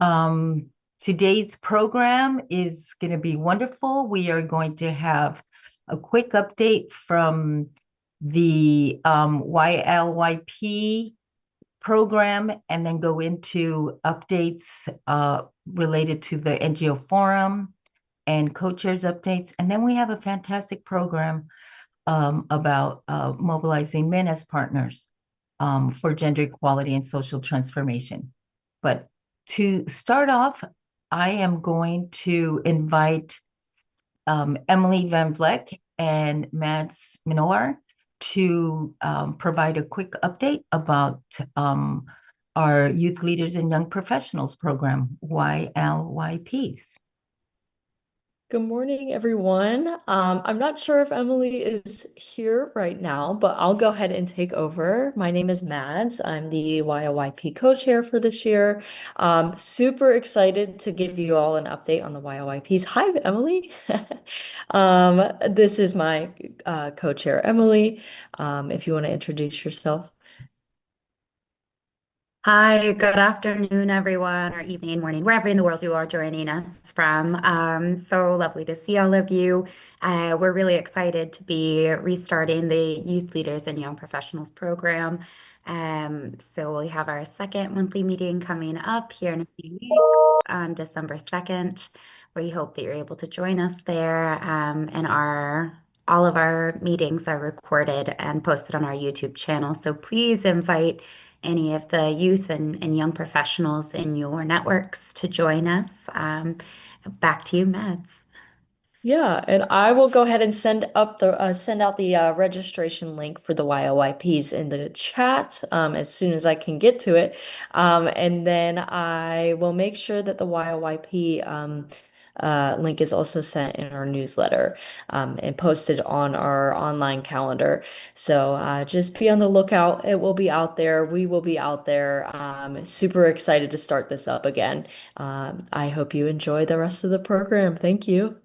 Um, Today's program is going to be wonderful. We are going to have a quick update from the YLYP program and then go into updates related to the NGO forum and co-chairs updates. And then we have a fantastic program about mobilizing men as partners for gender equality and social transformation. But to start off, I am going to invite Emily Van Vleck and Mads Minoir to provide a quick update about our Youth Leaders and Young Professionals program, YLYPs. Good morning, everyone. I'm not sure if Emily is here right now, but I'll go ahead and take over. My name is Mads. I'm the YLYP co-chair for this year. Super excited to give you all an update on the YLYPs. Hi, Emily. This is my co-chair, Emily. If you want to introduce yourself. Hi, good afternoon, everyone, or evening, morning, wherever in the world you are joining us from. So lovely to see all of you. We're really excited to be restarting the Youth Leaders and Young Professionals program. So we have our second monthly meeting coming up here in a few weeks on December 2nd. We hope that you're able to join us there. And all of our meetings are recorded and posted on our YouTube channel. So please invite any of the youth and young professionals in your networks to join us. Back to you, Mads. Yeah, and I will go ahead and send out the registration link for the YLYPs in the chat as soon as I can get to it, and then I will make sure that the YLYP link is also sent in our newsletter and posted on our online calendar. So just be on the lookout. It will be out there. We will be out there. Super excited to start this up again. I hope you enjoy the rest of the program. Thank you.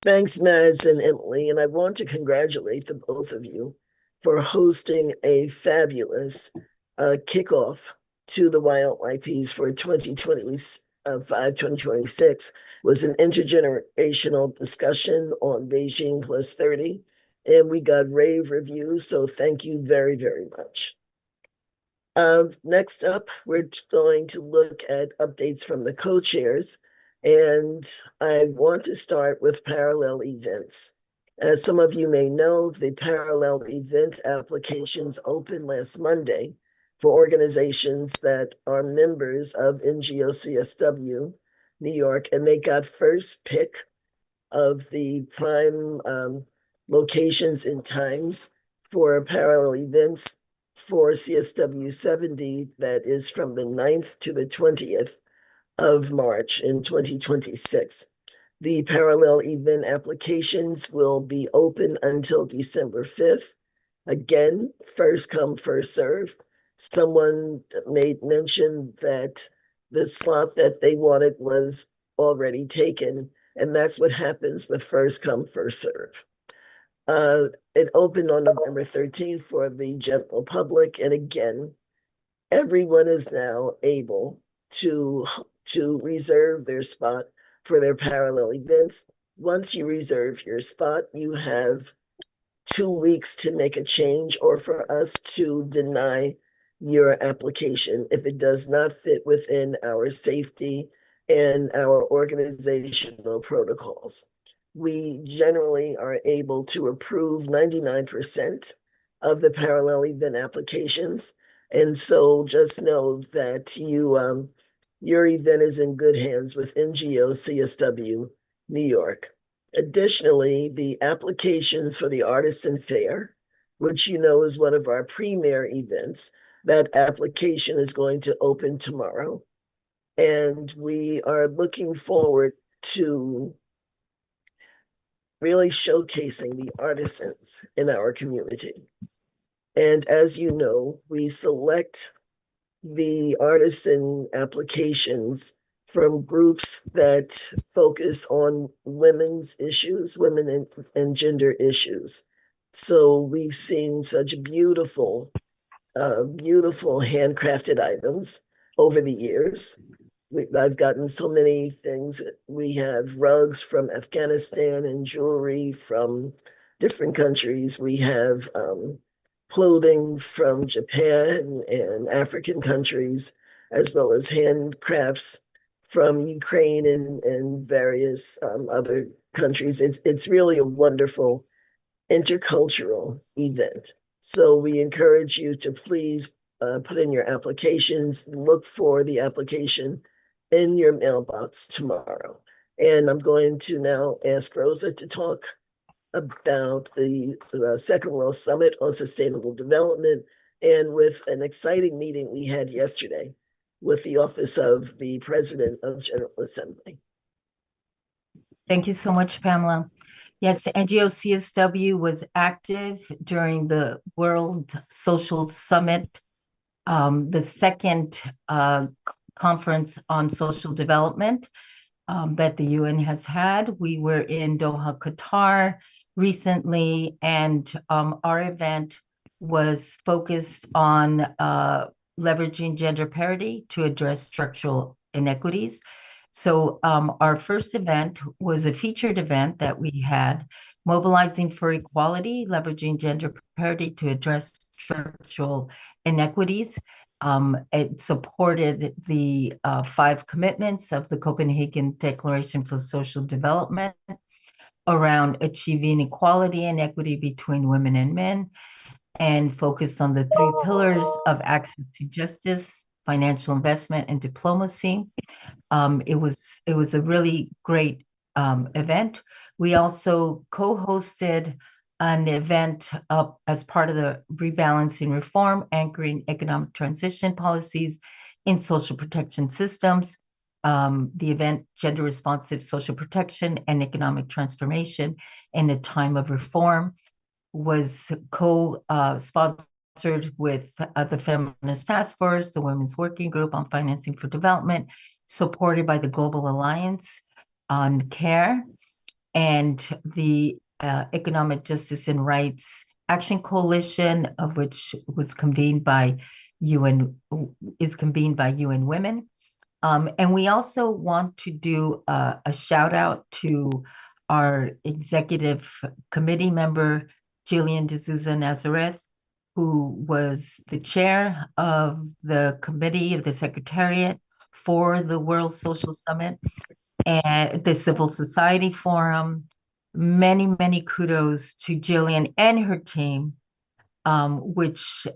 Thanks, Mads and Emily, and I want to congratulate the both of you for hosting a fabulous kickoff to the YLYPs for 2025, 2026. It was an intergenerational discussion on Beijing Plus 30, and we got rave reviews, so thank you very, very much. Next up, we're going to look at updates from the co-chairs. And I want to start with parallel events. As some of you may know, the parallel event applications opened last Monday for organizations that are members of NGO CSW New York, and they got first pick of the prime locations and times for parallel events for CSW 70, that is from the 9th to the 20th of March in 2026. The parallel event applications will be open until December 5th. Again, first come, first serve. Someone made mention that the slot that they wanted was already taken, and that's what happens with first come, first serve. It opened on November 13th for the general public, and again, everyone is now able to reserve their spot for their parallel events. Once you reserve your spot, you have 2 weeks to make a change or for us to deny your application if it does not fit within our safety and our organizational protocols. We generally are able to approve 99% of the parallel event applications. And so just know that your event is in good hands with NGO CSW New York. Additionally, the applications for the Artisan Fair, which you know is one of our premier events, that application is going to open tomorrow. And we are looking forward to really showcasing the artisans in our community. And as you know, we select the artisan applications from groups that focus on women's issues, women and gender issues. So we've seen such beautiful handcrafted items over the years. I've gotten so many things. We have rugs from Afghanistan and jewelry from different countries. We have clothing from Japan and African countries, as well as handcrafts from Ukraine and various other countries. It's really a wonderful intercultural event. So we encourage you to please put in your applications, look for the application in your mailbox tomorrow. And I'm going to now ask Rosa to talk about the Second World Summit on Sustainable Development and with an exciting meeting we had yesterday with the Office of the President of General Assembly. Thank you so much, Pamela. Yes, NGO-CSW was active during the World Social Summit, the second conference on social development that the UN has had. We were in Doha, Qatar recently, and our event was focused on leveraging gender parity to address structural inequities. So our first event was a featured event that we had, Mobilizing for Equality, Leveraging Gender Parity to Address Structural Inequities. It supported the 5 commitments of the Copenhagen Declaration for Social Development around achieving equality and equity between women and men, and focused on the 3 pillars of access to justice, financial investment, and diplomacy. It was a really great event. We also co-hosted an event as part of the rebalancing reform, anchoring economic transition policies in social protection systems. The event, Gender Responsive Social Protection and Economic Transformation in a Time of Reform, was co-sponsored with the Feminist Task Force, the Women's Working Group on Financing for Development, supported by the Global Alliance on Care, and the Economic Justice and Rights Action Coalition, of which was convened by UN Women. And we also want to do a shout out to our executive committee member, Jillian D'Souza Nazareth, who was the chair of the committee of the Secretariat for the World Social Summit and the Civil Society Forum. Many, many kudos to Jillian and her team, which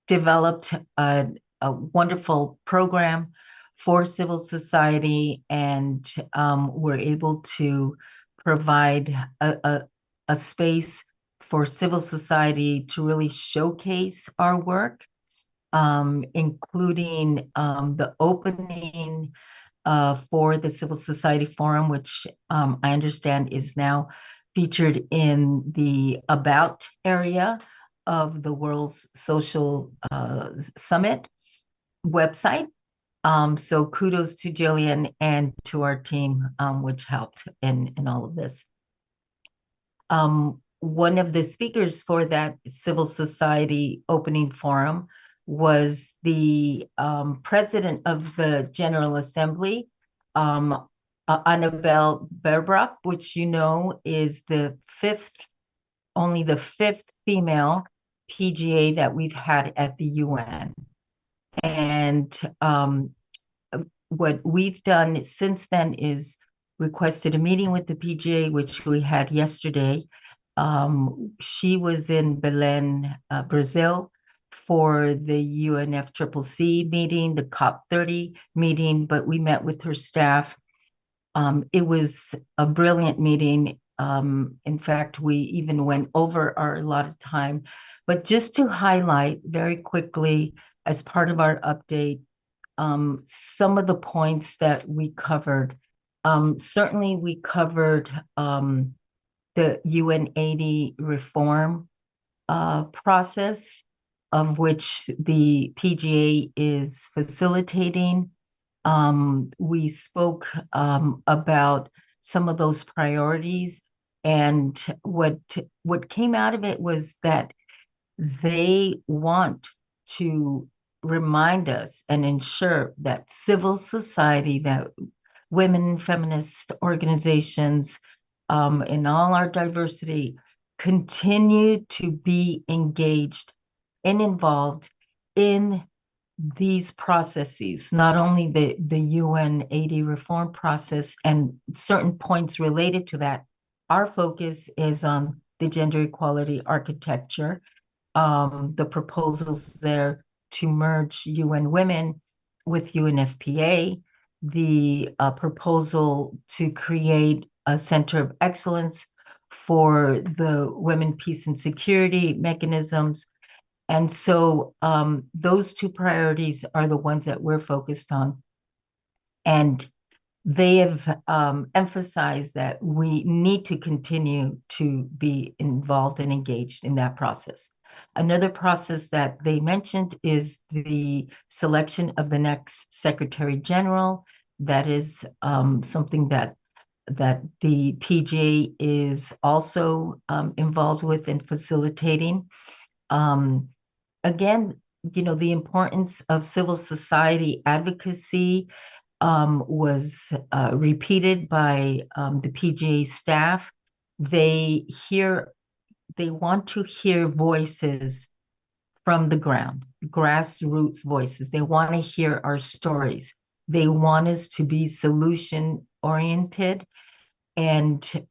developed a wonderful program for civil society, and were able to provide a space for civil society to really showcase our work, including the opening for the Civil Society Forum, which I understand is now featured in the About area of the World's Social Summit website. So kudos to Jillian and to our team, which helped in all of this. One of the speakers for that civil society opening forum was the president of the General Assembly, Annabelle Baerbock, which you know is only the fifth female PGA that we've had at the UN. And what we've done since then is requested a meeting with the PGA, which we had yesterday. She was in Belém, Brazil, for the UNFCCC meeting, the COP30 meeting, but we met with her staff. It was a brilliant meeting. In fact, we even went over our allotted time. But just to highlight very quickly, as part of our update, some of the points that we covered. Certainly, we covered the UN 80 reform process, of which the PGA is facilitating. We spoke about some of those priorities, and what came out of it was that they want to remind us and ensure that civil society, that women feminist organizations, in all our diversity, continue to be engaged and involved in these processes, not only the UN 80 reform process and certain points related to that. Our focus is on the gender equality architecture, the proposals there to merge UN Women with UNFPA, the proposal to create a center of excellence for the women, peace, and security mechanisms. And so those two priorities are the ones that we're focused on. And they have emphasized that we need to continue to be involved and engaged in that process. Another process that they mentioned is the selection of the next Secretary General. That is something that the PGA is also involved with in facilitating. Um, Again, the importance of civil society advocacy was repeated by the PGA staff. They want to hear voices from the ground, grassroots voices. They want to hear our stories. They want us to be solution oriented. And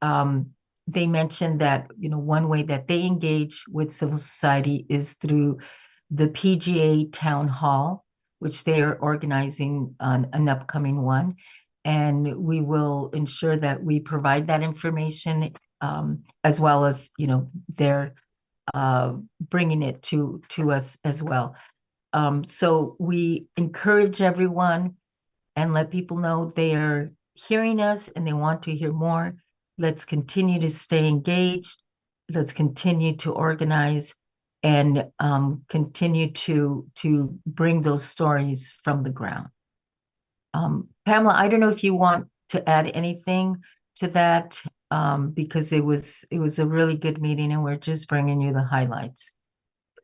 they mentioned that, one way that they engage with civil society is through the PGA Town Hall, which they are organizing on an upcoming one. And we will ensure that we provide that information, as well as, they're bringing it to us as well. So we encourage everyone and let people know they are hearing us and they want to hear more. Let's continue to stay engaged. Let's continue to organize and continue to bring those stories from the ground. Pamela, I don't know if you want to add anything to that, because it was a really good meeting and we're just bringing you the highlights.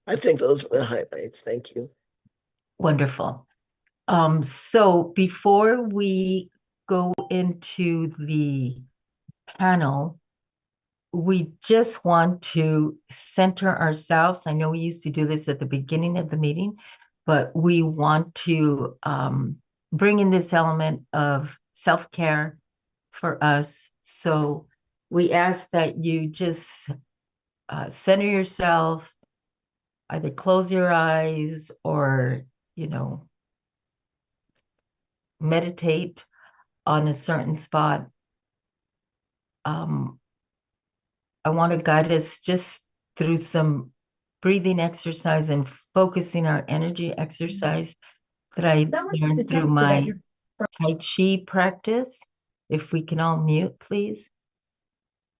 I think those were the highlights. Thank you. Wonderful. So before we go into the panel, we just want to center ourselves. I know we used to do this at the beginning of the meeting, but we want to bring in this element of self-care for us. So we ask that you just center yourself, either close your eyes or, meditate on a certain spot. I want to guide us just through some breathing exercise and focusing our energy exercise that I learned through my Tai Chi practice. If we can all mute, please.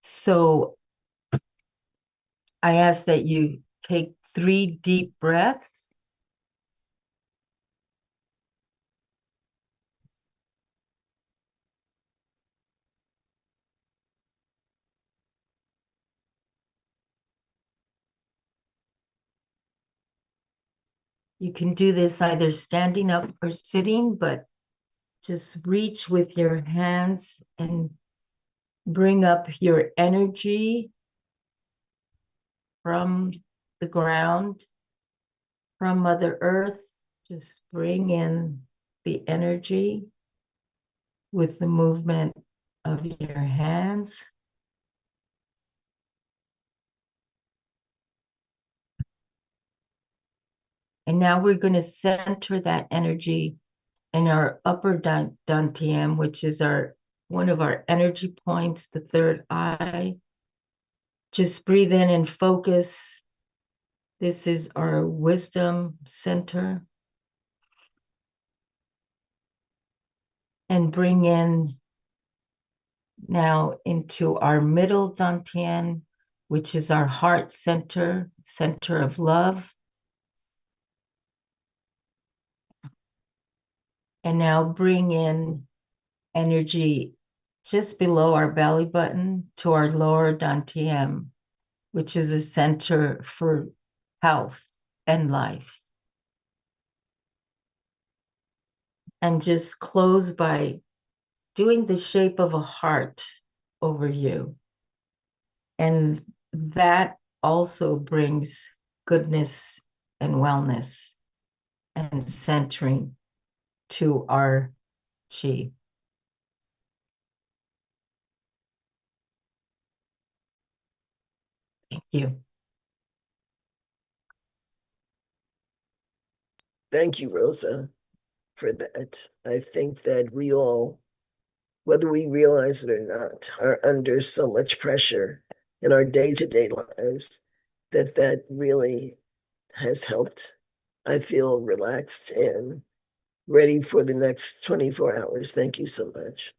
So I ask that you take 3 deep breaths. You can do this either standing up or sitting, but just reach with your hands and bring up your energy from the ground, from Mother Earth. Just bring in the energy with the movement of your hands. And now we're going to center that energy in our upper dantian, which is one of our energy points, the third eye. Just breathe in and focus. This is our wisdom center. And bring in now into our middle dantian, which is our heart center, center of love. And now bring in energy just below our belly button to our lower dantian, which is a center for health and life. and just close by doing the shape of a heart over you. And that also brings goodness and wellness and centering to our chi. Thank you. Thank you, Rosa, for that. I think that we all, whether we realize it or not, are under so much pressure in our day-to-day lives that really has helped. I feel relaxed and ready for the next 24 hours. Thank you so much.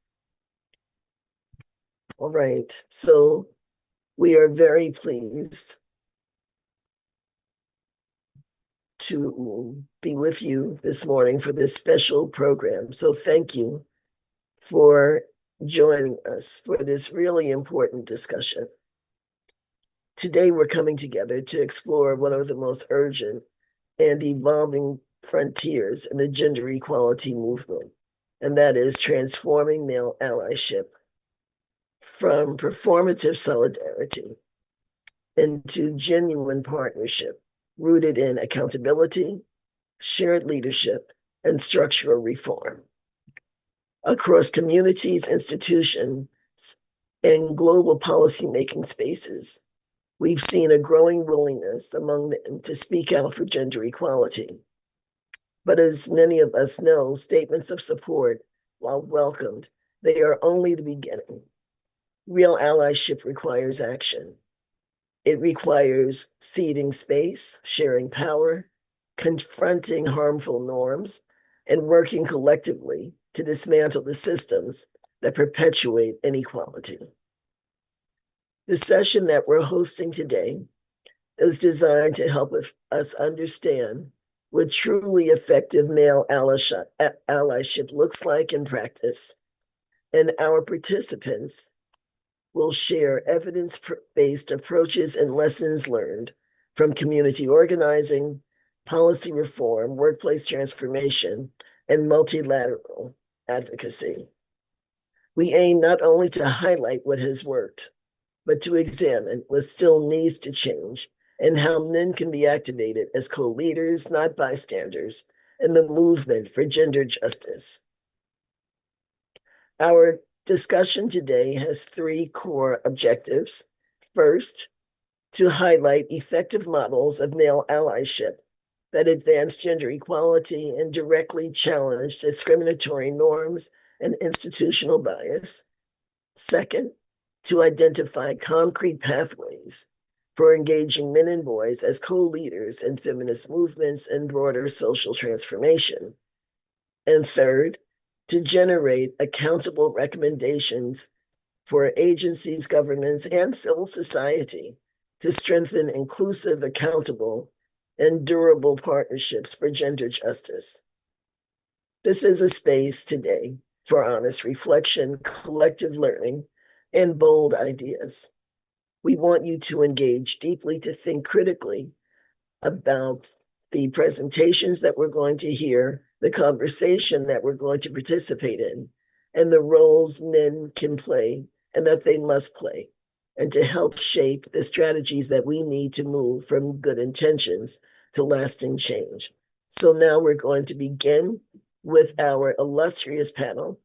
All right, so we are very pleased to be with you this morning for this special program. So thank you for joining us for this really important discussion. Today, we're coming together to explore one of the most urgent and evolving frontiers in the gender equality movement, and that is transforming male allyship from performative solidarity into genuine partnership rooted in accountability, shared leadership, and structural reform. Across communities, institutions, and global policymaking spaces, we've seen a growing willingness among them to speak out for gender equality. But as many of us know, statements of support, while welcomed, they are only the beginning. Real allyship requires action. It requires ceding space, sharing power, confronting harmful norms, and working collectively to dismantle the systems that perpetuate inequality. The session that we're hosting today is designed to help us understand what truly effective male allyship looks like in practice, and our participants will share evidence-based approaches and lessons learned from community organizing, policy reform, workplace transformation, and multilateral advocacy. We aim not only to highlight what has worked, but to examine what still needs to change and how men can be activated as co-leaders, not bystanders, in the movement for gender justice. Our discussion today has three core objectives. First, to highlight effective models of male allyship that advance gender equality and directly challenge discriminatory norms and institutional bias. Second, to identify concrete pathways for engaging men and boys as co-leaders in feminist movements and broader social transformation. And third, to generate accountable recommendations for agencies, governments, and civil society to strengthen inclusive, accountable, and durable partnerships for gender justice. This is a space today for honest reflection, collective learning, and bold ideas. We want you to engage deeply, to think critically about the presentations that we're going to hear, the conversation that we're going to participate in, and the roles men can play and that they must play, and to help shape the strategies that we need to move from good intentions to lasting change. So now we're going to begin with our illustrious panel.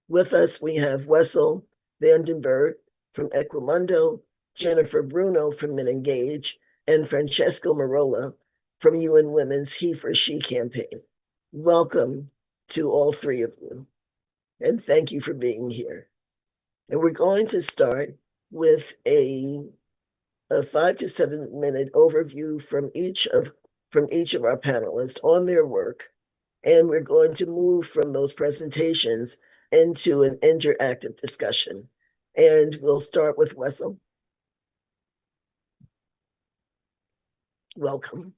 With us, we have Wessel Vandenberg from Equimundo, Jennifer Bruno from Men Engage, and Francesco Marola from UN Women's He for She campaign. Welcome to all three of you, and thank you for being here. And we're going to start with a 5 to 7 minute overview from each of our panelists on their work, and we're going to move from those presentations into an interactive discussion. And we'll start with Wessel. Welcome.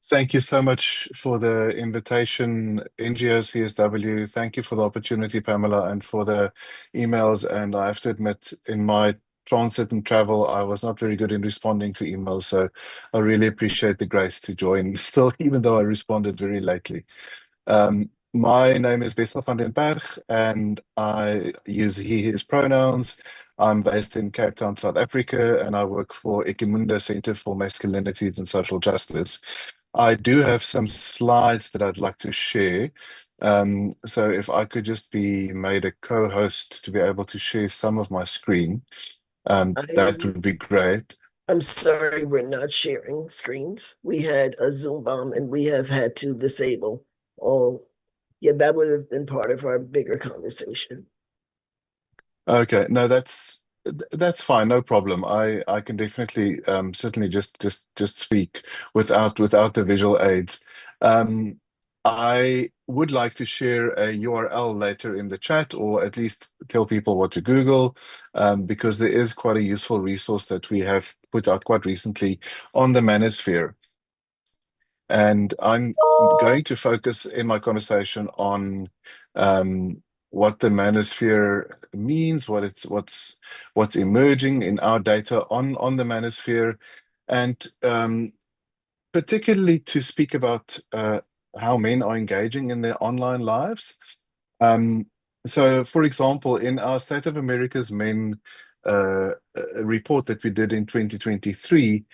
Thank you so much for the invitation, NGO CSW. Thank you for the opportunity, Pamela, and for the emails. And I have to admit, in my transit and travel, I was not very good in responding to emails. So I really appreciate the grace to join still, even though I responded very lately. My name is Bessel van den Berg, and I use he, his pronouns. I'm based in Cape Town, South Africa, and I work for Ekimundo Center for Masculinities and Social Justice. I do have some slides that I'd like to share. So if I could just be made a co-host to be able to share some of my screen, that I'm would be great. I'm sorry we're not sharing screens. We had a Zoom bomb and we have had to disable all. Yeah, that would have been part of our bigger conversation. Okay, no, that's fine, no problem. I can definitely certainly just speak without the visual aids. Um, I would like to share a URL later in the chat, or at least tell people what to Google, because there is quite a useful resource that we have put out quite recently on the manosphere. And I'm going to focus in my conversation on what the manosphere means, what's emerging in our data on the manosphere, and particularly to speak about how men are engaging in their online lives. Um, so, for example, in our State of America's Men report that we did in 2023,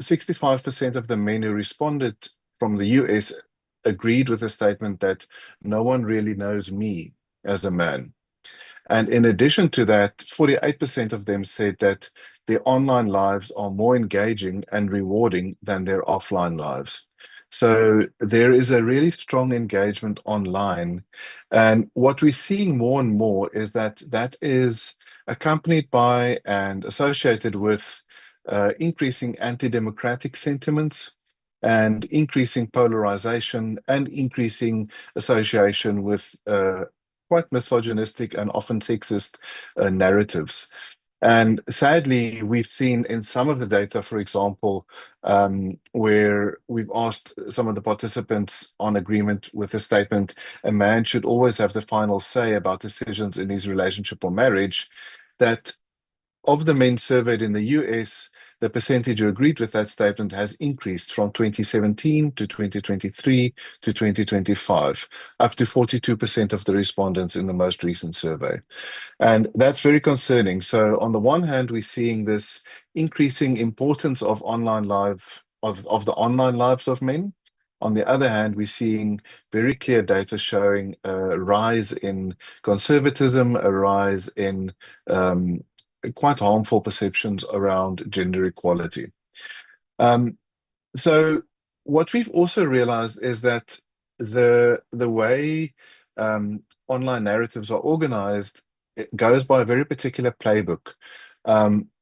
65% of the men who responded from the US agreed with the statement that no one really knows me as a man. And in addition to that, 48% of them said that their online lives are more engaging and rewarding than their offline lives. So there is a really strong engagement online. And what we're seeing more and more is that that is accompanied by and associated with increasing anti-democratic sentiments and increasing polarization and increasing association with quite misogynistic and often sexist narratives. And sadly, we've seen in some of the data, for example, where we've asked some of the participants on agreement with the statement, a man should always have the final say about decisions in his relationship or marriage, that of the men surveyed in the US, the percentage who agreed with that statement has increased from 2017 to 2023 to 2025, up to 42% of the respondents in the most recent survey. And that's very concerning. So on the one hand, we're seeing this increasing importance of of the online lives of men. On the other hand, we're seeing very clear data showing a rise in conservatism, a rise in quite harmful perceptions around gender equality. Um, so what we've also realized is that the way online narratives are organized, it goes by a very particular playbook.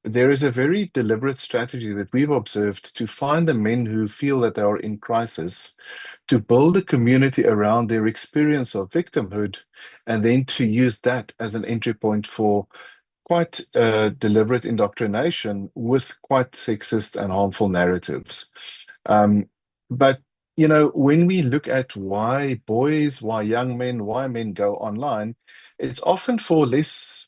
There is a very deliberate strategy that we've observed to find the men who feel that they are in crisis, to build a community around their experience of victimhood, and then to use that as an entry point for quite deliberate indoctrination with quite sexist and harmful narratives. Um, but, you know, when we look at why boys, why young men, why men go online, it's often for less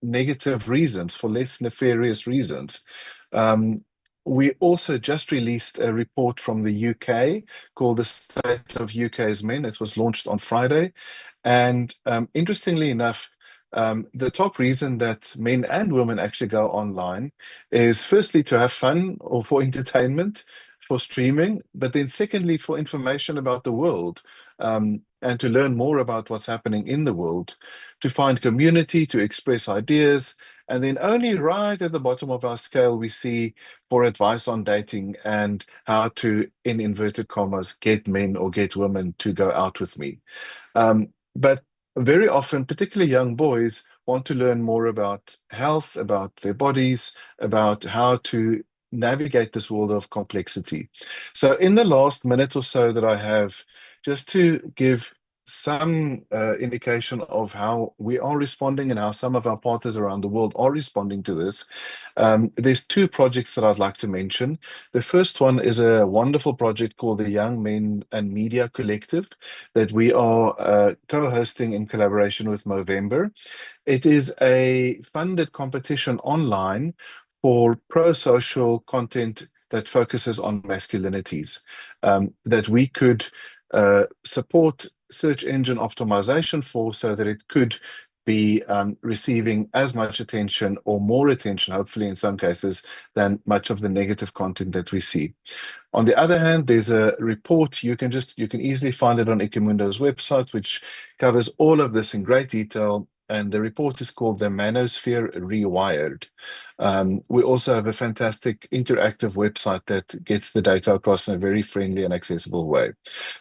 negative reasons, for less nefarious reasons. Um, we also just released a report from the UK called The State of UK's Men. It was launched on Friday. And interestingly enough, the top reason that men and women actually go online is firstly to have fun or for entertainment, for streaming, but then secondly for information about the world, and to learn more about what's happening in the world, to find community, to express ideas. And then only right at the bottom of our scale, we see for advice on dating and how to, in inverted commas, get men or get women to go out with me. But very often, particularly young boys, want to learn more about health, about their bodies, about how to navigate this world of complexity. So, in the last minute or so that I have, just to give some indication of how we are responding and how some of our partners around the world are responding to this, there's two projects that I'd like to mention. The first one is a wonderful project called the Young Men and Media Collective that we are co-hosting in collaboration with Movember. It is a funded competition online for pro-social content that focuses on masculinities, that we could support search engine optimization for so that it could be receiving as much attention or more attention, hopefully in some cases, than much of the negative content that we see. On the other hand, there's a report you can easily find it on Ecomundo's website, which covers all of this in great detail. And the report is called The Manosphere Rewired. We also have a fantastic interactive website that gets the data across in a very friendly and accessible way.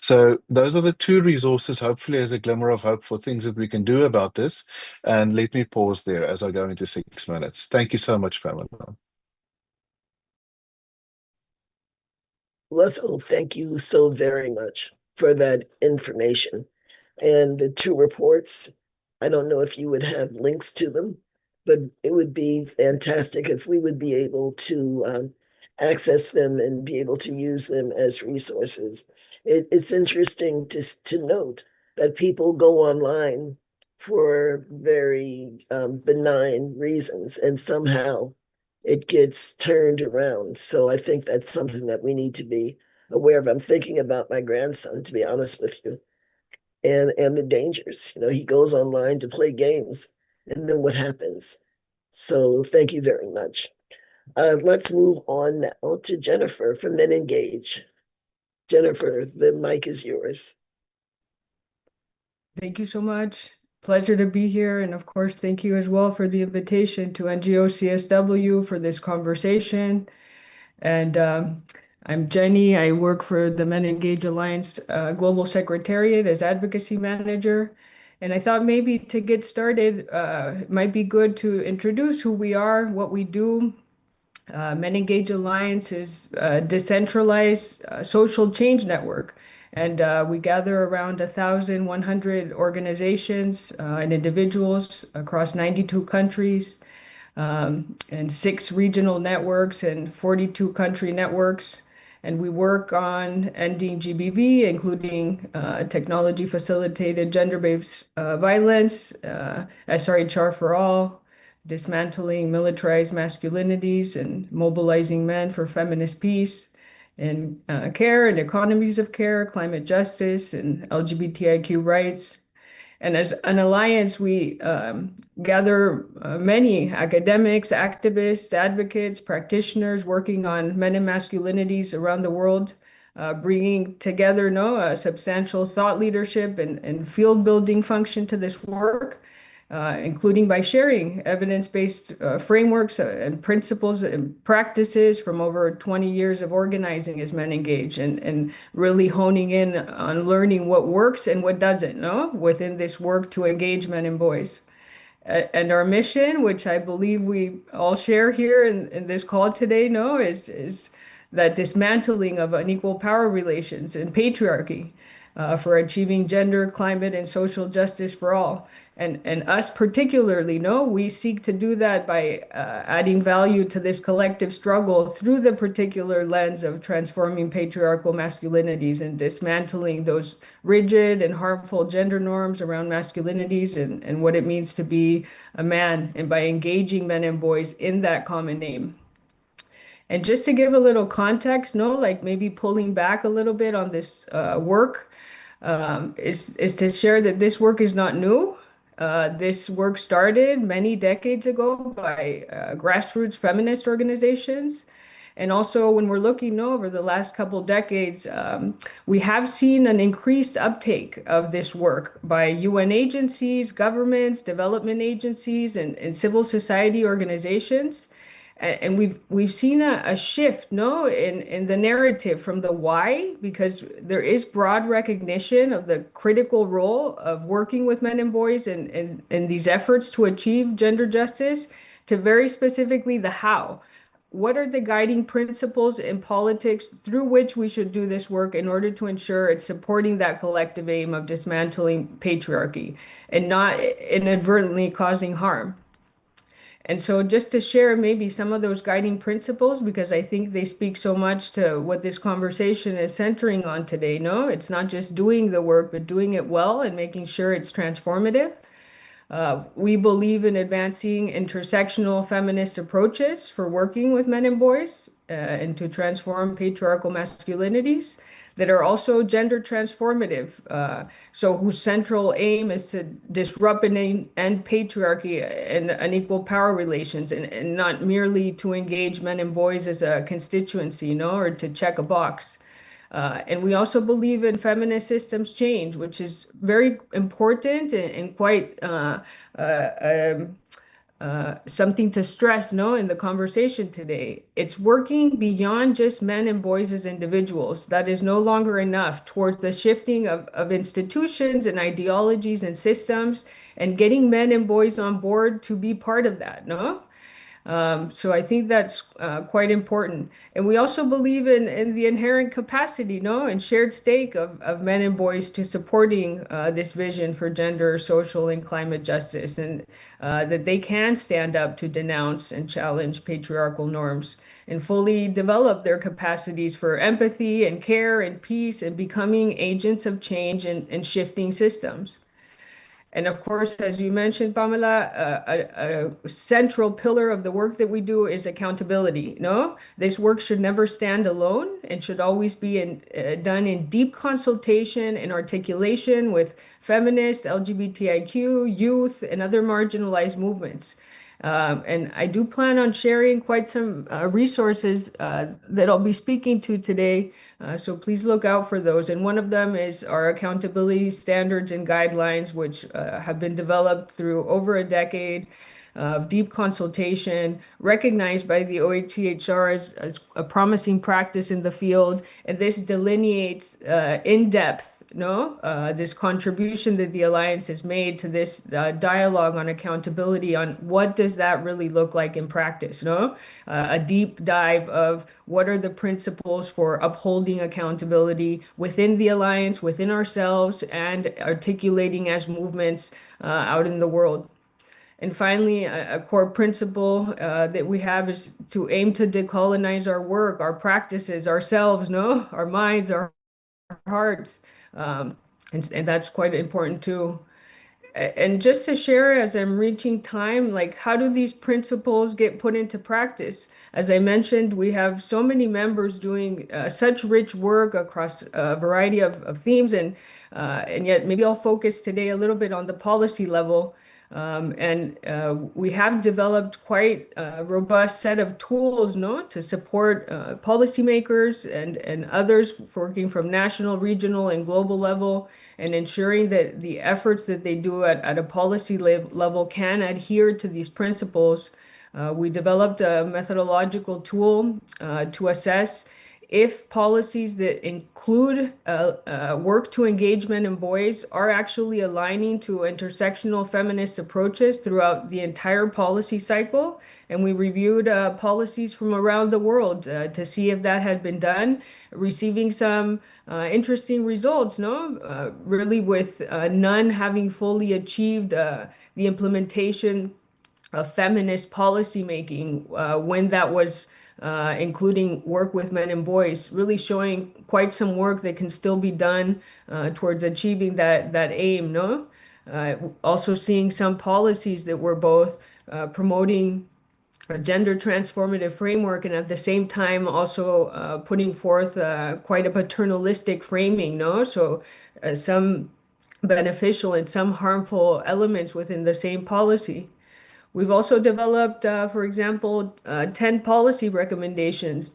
So those are the two resources, hopefully as a glimmer of hope for things that we can do about this. And let me pause there as I go into 6 minutes. Thank you so much, Pamela. Russell, thank you so very much for that information. And the two reports, I don't know if you would have links to them, but it would be fantastic if we would be able to access them and be able to use them as resources. It's interesting to note that people go online for very benign reasons, and somehow it gets turned around. So I think that's something that we need to be aware of. I'm thinking about my grandson, to be honest with you, and the dangers. He goes online to play games, and then what happens? So thank you very much. Let's move on now to Jennifer from Men Engage. Jennifer, the mic is yours. Thank you so much. Pleasure to be here. And of course, thank you as well for the invitation to NGO CSW for this conversation. And I'm Jenny. I work for the Men Engage Alliance Global Secretariat as Advocacy Manager. And I thought maybe to get started, it might be good to introduce who we are, what we do. Men Engage Alliance is a decentralized social change network. And we gather around 1,100 organizations and individuals across 92 countries and 6 regional networks and 42 country networks. And we work on ending GBV, including technology-facilitated gender-based violence, SRHR for all, dismantling militarized masculinities and mobilizing men for feminist peace, and care and economies of care, climate justice, and LGBTIQ rights. And as an alliance, we gather many academics, activists, advocates, practitioners working on men and masculinities around the world, bringing together a substantial thought leadership and field building function to this work. Including by sharing evidence-based frameworks and principles and practices from over 20 years of organizing as Men Engage and really honing in on learning what works and what doesn't, within this work to engage men and boys. And our mission, which I believe we all share here in this call today, is that dismantling of unequal power relations and patriarchy for achieving gender, climate, and social justice for all. And us particularly, we seek to do that by adding value to this collective struggle through the particular lens of transforming patriarchal masculinities and dismantling those rigid and harmful gender norms around masculinities and what it means to be a man, and by engaging men and boys in that common name. And just to give a little context, like maybe pulling back a little bit on this work, is to share that this work is not new. This work started many decades ago by grassroots feminist organizations. And also when we're looking over the last couple decades, we have seen an increased uptake of this work by UN agencies, governments, development agencies, and civil society organizations. And we've seen a shift, in the narrative from the why, because there is broad recognition of the critical role of working with men and boys in these efforts to achieve gender justice, to very specifically the how. What are the guiding principles in politics through which we should do this work in order to ensure it's supporting that collective aim of dismantling patriarchy and not inadvertently causing harm? And so just to share maybe some of those guiding principles, because I think they speak so much to what this conversation is centering on today. It's not just doing the work, but doing it well and making sure it's transformative. We believe in advancing intersectional feminist approaches for working with men and boys and to transform patriarchal masculinities. that are also gender transformative. So whose central aim is to disrupt and end patriarchy and unequal power relations, and not merely to engage men and boys as a constituency, or to check a box. And we also believe in feminist systems change, which is very important and quite something to stress, no, in the conversation today. It's working beyond just men and boys as individuals. That is no longer enough towards the shifting of institutions and ideologies and systems, and getting men and boys on board to be part of that, no? So I think that's quite important. And we also believe in the inherent capacity, no, and shared stake of men and boys to supporting this vision for gender, social, and climate justice, and that they can stand up to denounce and challenge patriarchal norms and fully develop their capacities for empathy and care and peace and becoming agents of change and shifting systems. And of course, as you mentioned, Pamela, a central pillar of the work that we do is accountability. No, this work should never stand alone and should always be done in deep consultation and articulation with feminists, LGBTIQ, youth, and other marginalized movements. And I do plan on sharing quite some resources that I'll be speaking to today. So please look out for those. And one of them is our accountability standards and guidelines, which have been developed through over a decade of deep consultation, recognized by the OHCHR as a promising practice in the field. And this delineates in depth, this contribution that the Alliance has made to this dialogue on accountability, on what does that really look like in practice, a deep dive of what are the principles for upholding accountability within the Alliance, within ourselves, and articulating as movements out in the world. And finally, a core principle that we have is to aim to decolonize our work, our practices, ourselves, our minds, our hearts. And that's quite important too. And just to share, as I'm reaching time, like, how do these principles get put into practice? As I mentioned, we have so many members doing such rich work across a variety of themes, and yet maybe I'll focus today a little bit on the policy level. We have developed quite a robust set of tools, to support policymakers and others working from national, regional, and global level, and ensuring that the efforts that they do at a policy level can adhere to these principles. We developed a methodological tool to assess if policies that include work to engage men and boys are actually aligning to intersectional feminist approaches throughout the entire policy cycle. And we reviewed policies from around the world to see if that had been done, receiving some interesting results, really with none having fully achieved the implementation of feminist policymaking when that was including work with men and boys, really showing quite some work that can still be done towards achieving that aim, Also seeing some policies that were both promoting a gender transformative framework and at the same time also putting forth quite a paternalistic framing, So some beneficial and some harmful elements within the same policy. We've also developed, for example, 10 policy recommendations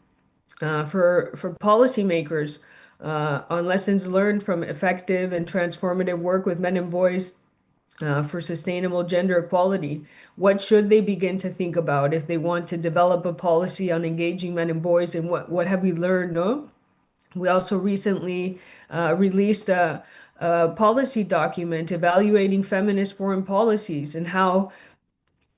for policymakers on lessons learned from effective and transformative work with men and boys for sustainable gender equality. What should they begin to think about if they want to develop a policy on engaging men and boys, and what have we learned? We also recently released a policy document evaluating feminist foreign policies and how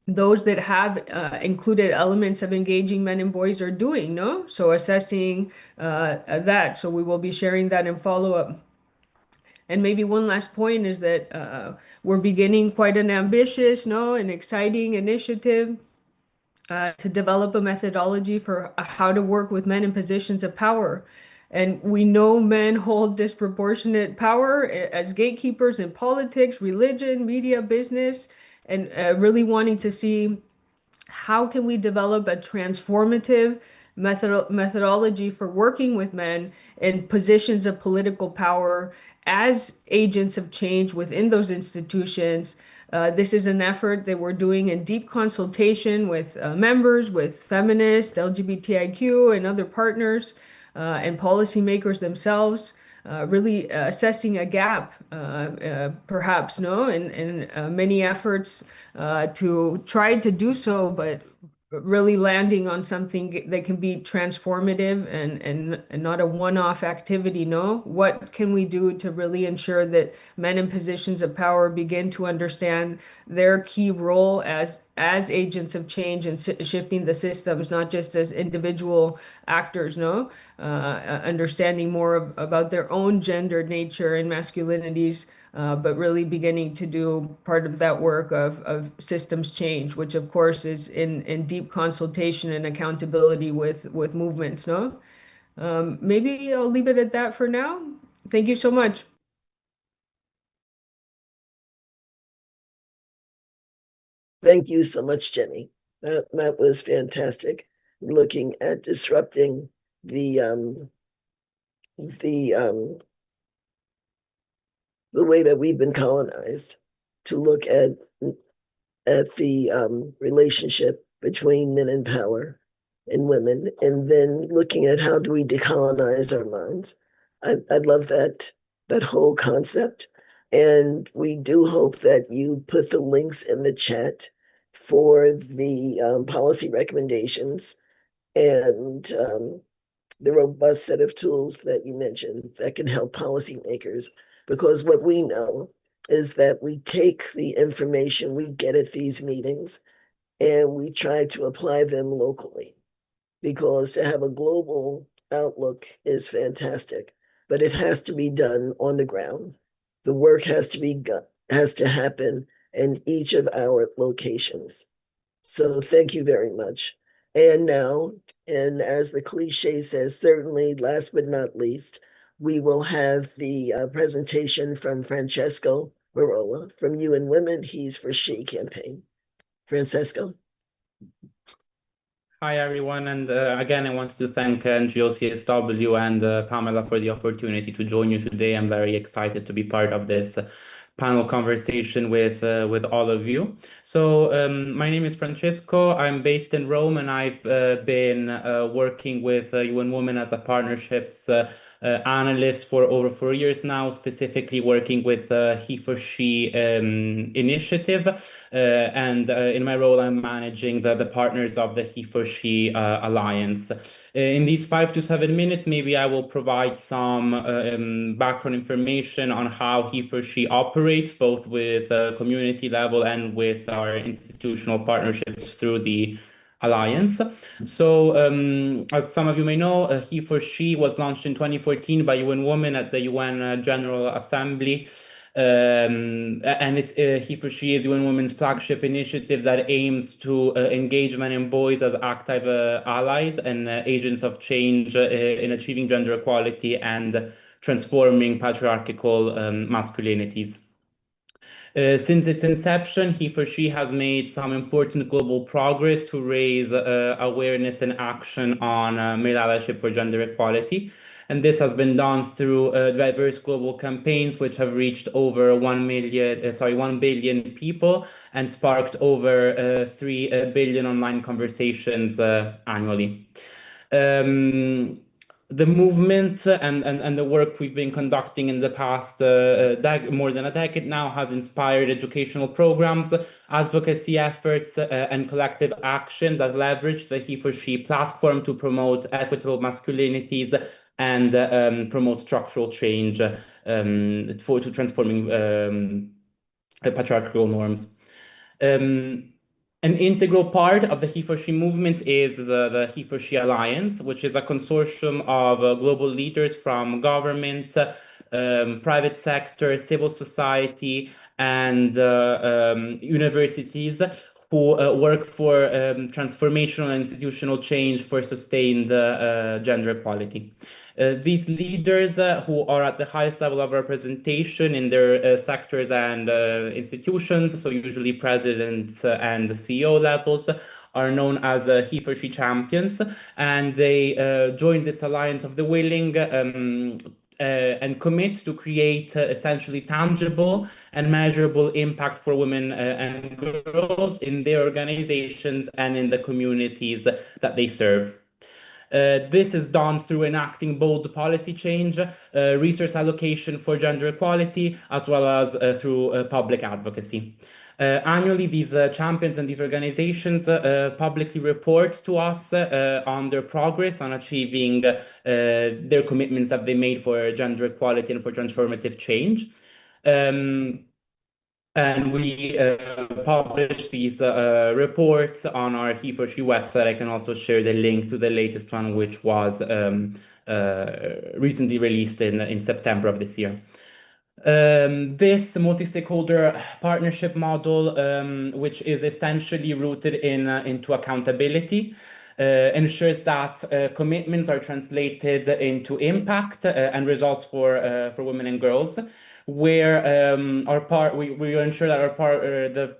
those that have included elements of engaging men and boys are doing, So assessing that. So we will be sharing that in follow-up. And maybe one last point is that we're beginning quite an ambitious, and exciting initiative to develop a methodology for how to work with men in positions of power. And we know men hold disproportionate power as gatekeepers in politics, religion, media, business, and really wanting to see how can we develop a transformative methodology for working with men in positions of political power as agents of change within those institutions. This is an effort that we're doing in deep consultation with members, with feminists, LGBTIQ, and other partners, and policymakers themselves. Really assessing a gap, perhaps, no, in many efforts to try to do so, but really landing on something that can be transformative and not a one-off activity, no? What can we do to really ensure that men in positions of power begin to understand their key role as agents of change and shifting the systems, not just as individual actors, no? Understanding more about their own gendered nature and masculinities, but really beginning to do part of that work of systems change, which of course is in deep consultation and accountability with movements, no? Maybe I'll leave it at that for now. Thank you so much. Thank you so much, Jenny. That was fantastic. Looking at disrupting the way that we've been colonized, to look at the relationship between men in power and women, and then looking at how do we decolonize our minds. I love that whole concept. And we do hope that you put the links in the chat for the policy recommendations and the robust set of tools that you mentioned that can help policymakers. Because what we know is that we take the information we get at these meetings and we try to apply them locally. Because to have a global outlook is fantastic, but it has to be done on the ground. The work has to happen in each of our locations. So thank you very much. And now, and as the cliche says, certainly last but not least, we will have the presentation from Francesco Barola from UN Women, He's for She campaign. Francesco. Hi, everyone. And again, I wanted to thank NGO CSW and Pamela for the opportunity to join you today. I'm very excited to be part of this panel conversation with all of you. So my name is Francesco. I'm based in Rome, and I've been working with UN Women as a partnerships analyst for over 4 years now, specifically working with He for She initiative. And in my role, I'm managing the partners of the He for She Alliance. In these 5 to 7 minutes, maybe I will provide some background information on how He for She operates, both with community level and with our institutional partnerships through the Alliance. So, as some of you may know, He for She was launched in 2014 by UN Women at the UN General Assembly. And He for She is UN Women's flagship initiative that aims to engage men and boys as active allies and agents of change in achieving gender equality and transforming patriarchal masculinities. Since its inception, He for She has made some important global progress to raise awareness and action on male allyship for gender equality. And this has been done through diverse global campaigns, which have reached over 1 billion people and sparked over 3 billion online conversations annually. The movement and the work we've been conducting in the past more than a decade now has inspired educational programs, advocacy efforts, and collective action that leverage the He for She platform to promote equitable masculinities and promote structural change to transforming patriarchal norms. An integral part of the He for She movement is the He for She Alliance, which is a consortium of global leaders from government, private sector, civil society, and universities who work for transformational and institutional change for sustained gender equality. These leaders who are at the highest level of representation in their sectors and institutions, so usually presidents and the CEO levels, are known as he for she champions, and they joined this alliance of the willing and commit to create essentially tangible and measurable impact for women and girls in their organizations and in the communities that they serve. This is done through enacting bold policy change, resource allocation for gender equality, as well as through public advocacy. Annually, these champions and these organizations publicly report to us on their progress on achieving their commitments that they made for gender equality and for transformative change. And we publish these reports on our He for She website. I can also share the link to the latest one, which was recently released in September of this year. This multi-stakeholder partnership model, which is essentially rooted into accountability, ensures that commitments are translated into impact and results for women and girls, where we ensure that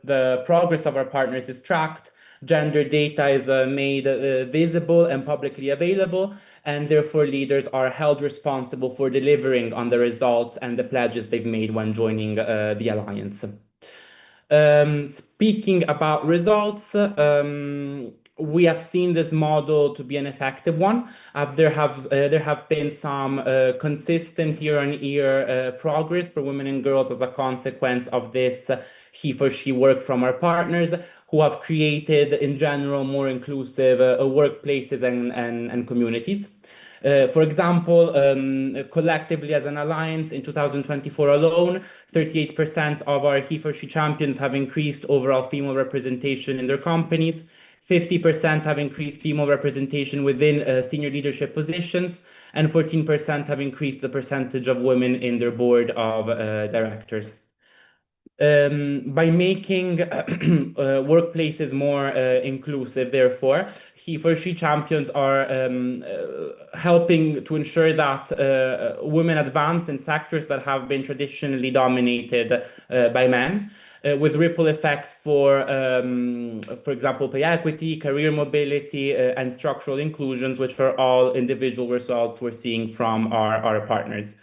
the progress of our partners is tracked, gender data is made visible and publicly available, and therefore leaders are held responsible for delivering on the results and the pledges they've made when joining the alliance. Speaking about results, we have seen this model to be an effective one. There have been some consistent year-on-year progress for women and girls as a consequence of this he for she work from our partners, who have created, in general, more inclusive workplaces and communities. For example, collectively as an alliance in 2024 alone, 38% of our he for she champions have increased overall female representation in their companies. 50% have increased female representation within senior leadership positions, and 14% have increased the percentage of women in their board of directors. By making workplaces more inclusive, therefore, he for she champions are helping to ensure that women advance in sectors that have been traditionally dominated by men, with ripple effects for example, pay equity, career mobility, and structural inclusions, which are all individual results we're seeing from our partners.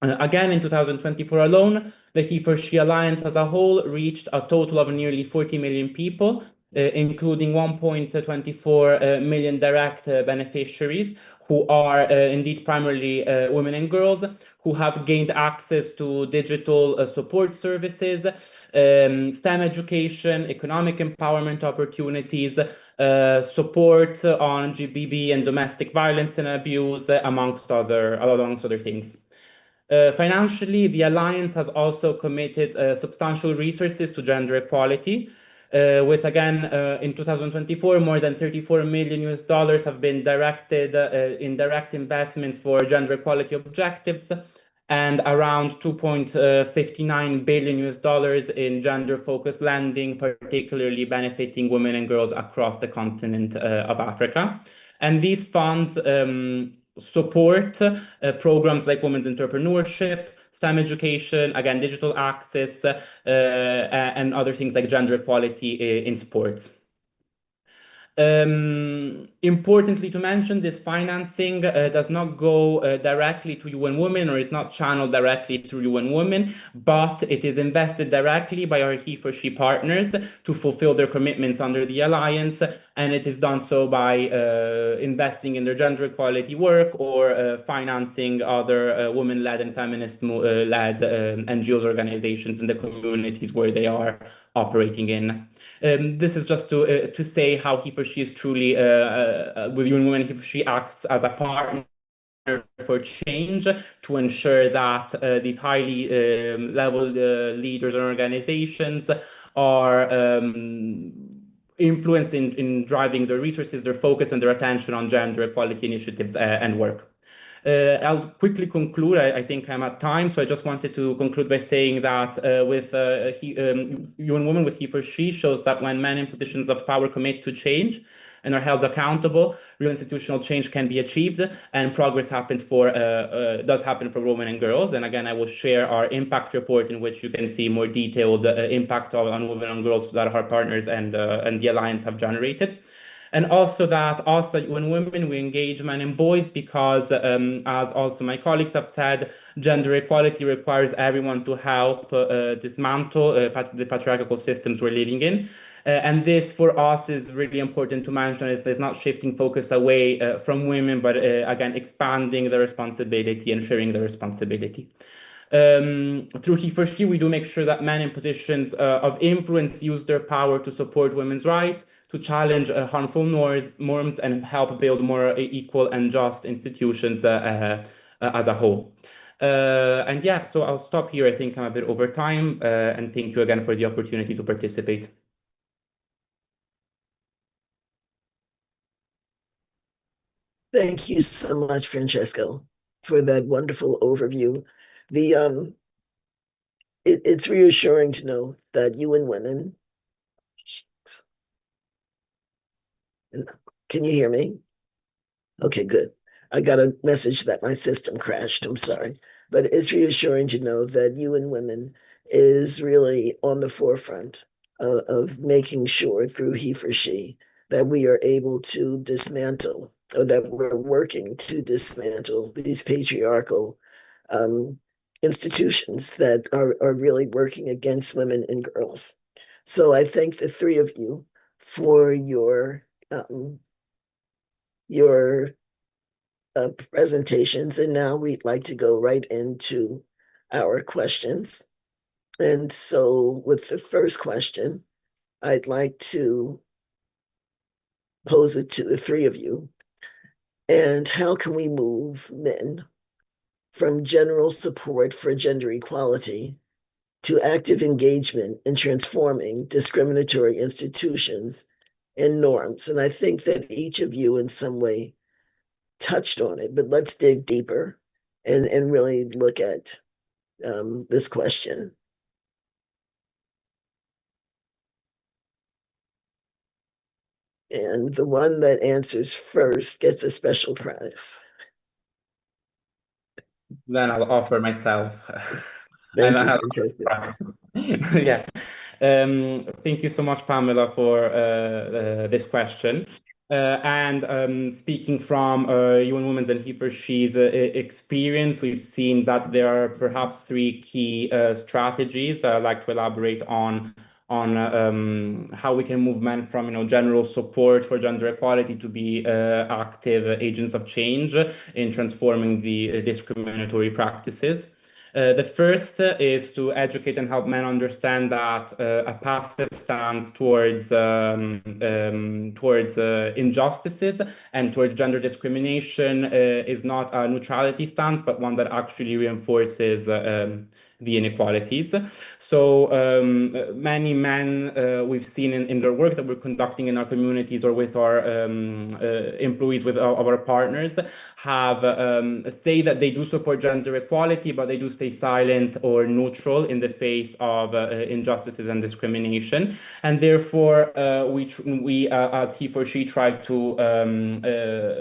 Again, in 2024 alone, the He for She Alliance as a whole reached a total of nearly 40 million people, including 1.24 million direct beneficiaries, who are indeed primarily women and girls, who have gained access to digital support services, STEM education, economic empowerment opportunities, support on GBV and domestic violence and abuse, amongst other things. Financially, the Alliance has also committed substantial resources to gender equality, with, again, in 2024, more than $34 million have been directed in direct investments for gender equality objectives, and around $2.59 billion in gender-focused lending, particularly benefiting women and girls across the continent of Africa. And these funds support programs like women's entrepreneurship, STEM education, again, digital access, and other things like gender equality in sports. Importantly to mention, this financing does not go directly to UN Women, or is not channeled directly through UN Women, but it is invested directly by our He for She partners to fulfill their commitments under the Alliance, and it is done so by investing in their gender equality work, or financing other women-led and feminist-led NGOs organizations in the communities where they are operating in. This is just to say how He for She is truly, with UN Women, He for She acts as a partner for change to ensure that these highly level leaders and organizations are influenced in driving their resources, their focus, and their attention on gender equality initiatives and work. I'll quickly conclude. I think I'm at time, so I just wanted to conclude by saying that You and Women with He for She shows that when men in positions of power commit to change and are held accountable, real institutional change can be achieved, and progress does happen for women and girls. And again, I will share our impact report in which you can see more detailed impact on women and girls that our partners and the Alliance have generated. And also that also when women, we engage men and boys because, as also my colleagues have said, gender equality requires everyone to help dismantle the patriarchal systems we're living in. And this for us is really important to mention. It's not shifting focus away from women, but again, expanding the responsibility and sharing the responsibility. Through He for She, we do make sure that men in positions of influence use their power to support women's rights, to challenge harmful norms, and help build more equal and just institutions as a whole. And yeah, so I'll stop here. I think I'm a bit over time, and thank you again for the opportunity to participate. Thank you so much, Francesco, for that wonderful overview. It's reassuring to know that you and Women. Can you hear me? Okay, good. I got a message that my system crashed. I'm sorry. But it's reassuring to know that you and Women is really on the forefront of making sure through He for She that we are able to dismantle, or that we're working to dismantle these patriarchal institutions that are really working against women and girls. So I thank the three of you for your presentations, and now we'd like to go right into our questions. And so with the first question, I'd like to pose it to the three of you. And how can we move men from general support for gender equality to active engagement in transforming discriminatory institutions and norms? And I think that each of you in some way touched on it, but let's dig deeper and really look at this question. And the one that answers first gets a special prize. Then I'll offer myself. Thank And you, yeah. Thank you so much, Pamela, for this question. Speaking from You and Women's and He for She's experience, we've seen that there are perhaps three key strategies I'd like to elaborate on how we can move men from general support for gender equality to be active agents of change in transforming the discriminatory practices. The first is to educate and help men understand that a passive stance towards injustices and towards gender discrimination is not a neutrality stance, but one that actually reinforces the inequalities. So many men we've seen in their work that we're conducting in our communities or with our employees, of our partners, have say that they do support gender equality, but they do stay silent or neutral in the face of injustices and discrimination. And therefore, we as He for She try to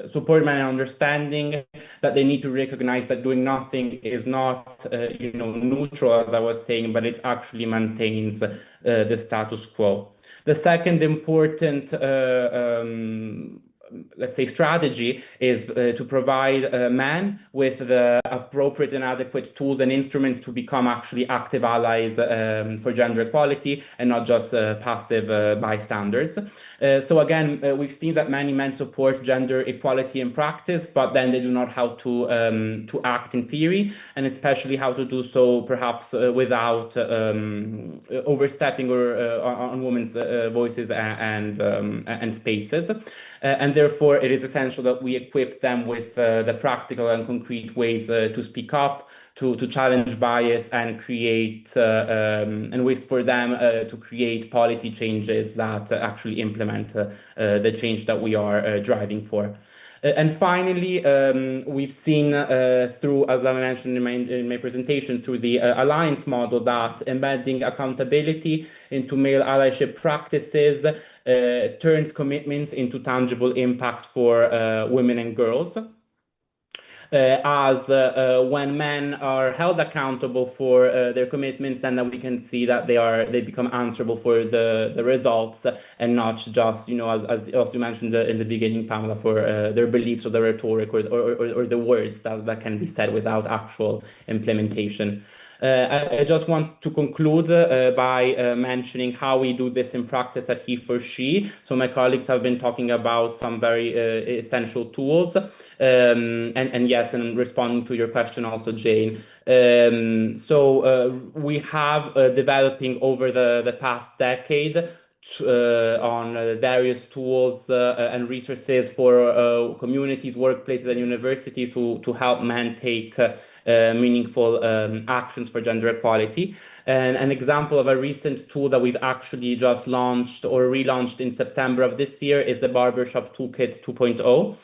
support men in understanding that they need to recognize that doing nothing is not neutral, as I was saying, but it actually maintains the status quo. The second important let's say strategy is to provide men with the appropriate and adequate tools and instruments to become actually active allies for gender equality and not just passive bystanders. So again, we've seen that many men support gender equality in practice, but then they do not how to act in theory, and especially how to do so perhaps without overstepping or on women's voices and spaces. And therefore, it is essential that we equip them with the practical and concrete ways to speak up, to challenge bias, and create and ways for them to create policy changes that actually implement the change that we are driving for. And finally, we've seen through, as I mentioned in my presentation, through the alliance model, that embedding accountability into male allyship practices turns commitments into tangible impact for women and girls. As when men are held accountable for their commitments, then that we can see that they become answerable for the results, and not just, you know, as you mentioned in the beginning, Pamela, for their beliefs or the rhetoric or the words that can be said without actual implementation. I just want to conclude by mentioning how we do this in practice at He for She. So my colleagues have been talking about some very essential tools, and yes, and responding to your question also, Jane. So we have developing over the past decade on various tools and resources for communities, workplaces, and universities to help men take meaningful actions for gender equality. And an example of a recent tool that we've actually just launched or relaunched in September of this year is the Barbershop Toolkit 2.0.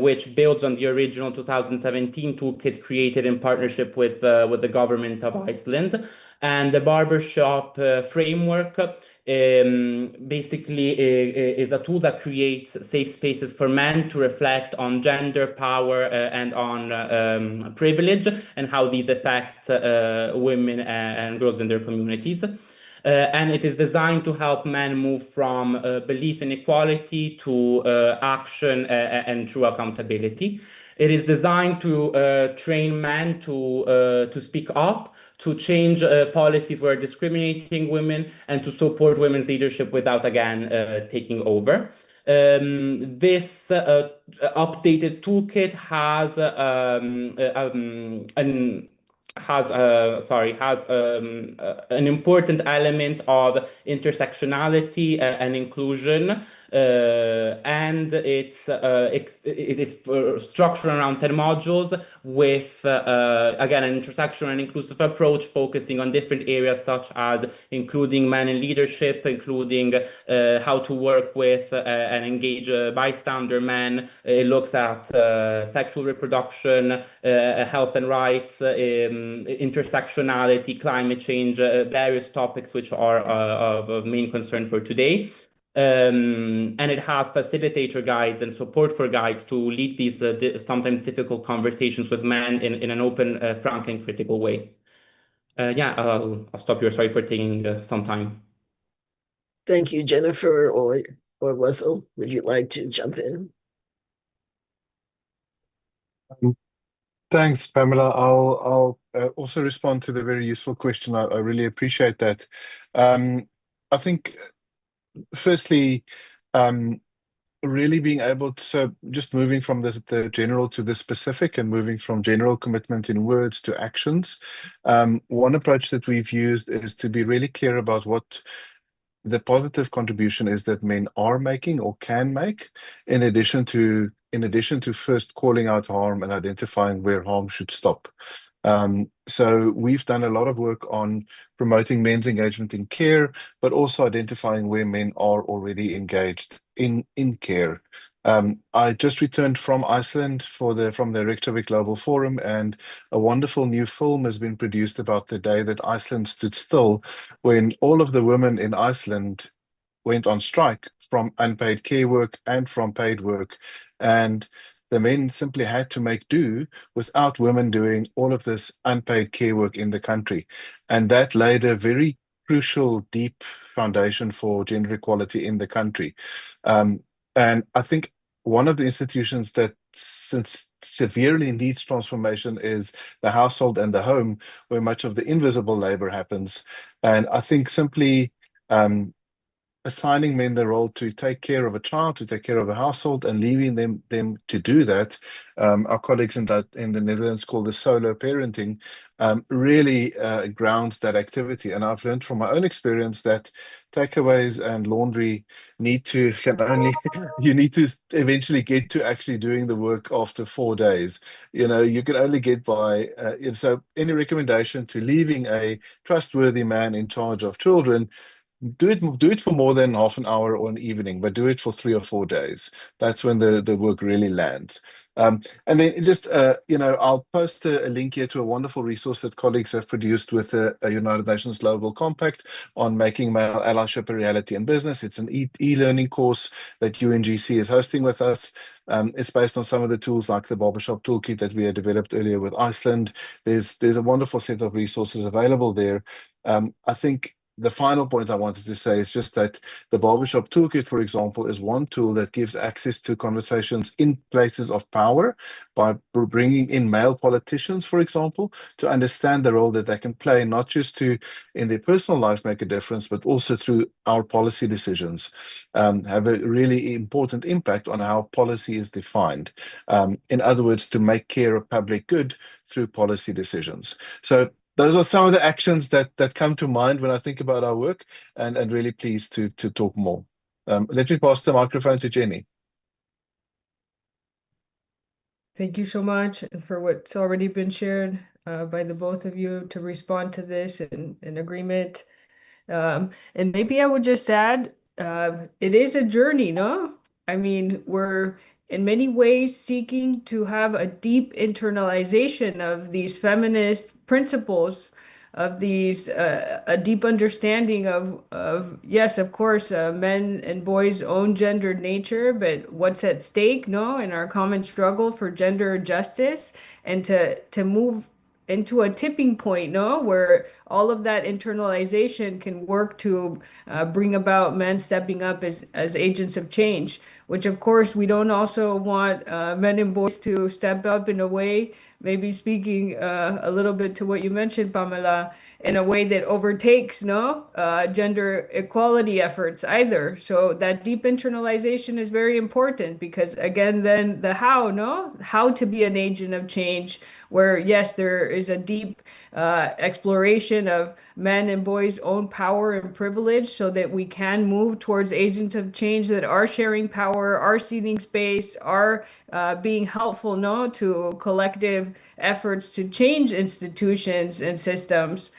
Which builds on the original 2017 toolkit created in partnership with the government of Iceland. And the barbershop framework basically is a tool that creates safe spaces for men to reflect on gender, power, and on privilege, and how these affect women and girls in their communities. And it is designed to help men move from belief in equality to action and true accountability. It is designed to train men to speak up, to change policies where discriminating women, and to support women's leadership without, again, taking over. This updated toolkit has an important element of intersectionality and inclusion, and it's structured around 10 modules with again an intersectional and inclusive approach, focusing on different areas such as including men in leadership, including how to work with and engage bystander men. It looks at sexual reproduction, health and rights, intersectionality, climate change, various topics which are of main concern for today. And it has facilitator guides and support for guides to lead these sometimes difficult conversations with men in an open, frank, and critical way. Yeah, I'll stop here. Sorry for taking some time. Thank you, Jennifer or Russell. Would you like to jump in? Thanks, Pamela. I'll also respond to the very useful question. I really appreciate that. I think, firstly, really being able to, so just moving from the general to the specific, and moving from general commitment in words to actions. One approach that we've used is to be really clear about what the positive contribution is that men are making or can make, in addition to first calling out harm and identifying where harm should stop. So we've done a lot of work on promoting men's engagement in care, but also identifying where men are already engaged in care. I just returned from Iceland from the Reykjavik Global Forum, and a wonderful new film has been produced about the day that Iceland stood still, when all of the women in Iceland went on strike from unpaid care work and from paid work. And the men simply had to make do without women doing all of this unpaid care work in the country. And that laid a very crucial, deep foundation for gender equality in the country. And I think one of the institutions that severely needs transformation is the household and the home, where much of the invisible labor happens. And I think simply assigning men the role to take care of a child, to take care of a household, and leaving them to do that. Our colleagues in the Netherlands call this solo parenting, really grounds that activity. And I've learned from my own experience that takeaways and laundry you need to eventually get to actually doing the work after 4 days. You can only get by. So any recommendation to leaving a trustworthy man in charge of children do it for more than half an hour or an evening, but do it for 3 or 4 days. That's when the work really lands. And then just I'll post a link here to a wonderful resource that colleagues have produced with a United Nations Global Compact on making male allyship a reality in business. It's an e-learning course that UNGC is hosting with us. It's based on some of the tools like the barbershop toolkit that we had developed earlier with Iceland. There's a wonderful set of resources available there. I think the final point I wanted to say is just that the barbershop toolkit, for example, is one tool that gives access to conversations in places of power by bringing in male politicians, for example, to understand the role that they can play, not just to in their personal life make a difference, but also through our policy decisions, have a really important impact on how policy is defined. In other words, to make care a public good through policy decisions. So those are some of the actions that come to mind when I think about our work, and really pleased to talk more. Let me pass the microphone to Jenny. Thank you so much for what's already been shared by the both of you to respond to this in agreement. And maybe I would just add, it is a journey, no? I mean, we're in many ways seeking to have a deep internalization of these feminist principles, of these a deep understanding of yes, of course, men and boys' own gendered nature, but what's at stake, no, in our common struggle for gender justice, and to move into a tipping point, no, where all of that internalization can work to bring about men stepping up as agents of change, which of course we don't also want men and boys to step up in a way, maybe speaking a little bit to what you mentioned, Pamela, in a way that overtakes no gender equality efforts either. So that deep internalization is very important because again, then the how to be an agent of change, where yes, there is a deep exploration of men and boys' own power and privilege so that we can move towards agents of change that are sharing power, are ceding space, are being helpful no to collective efforts to change institutions and systems,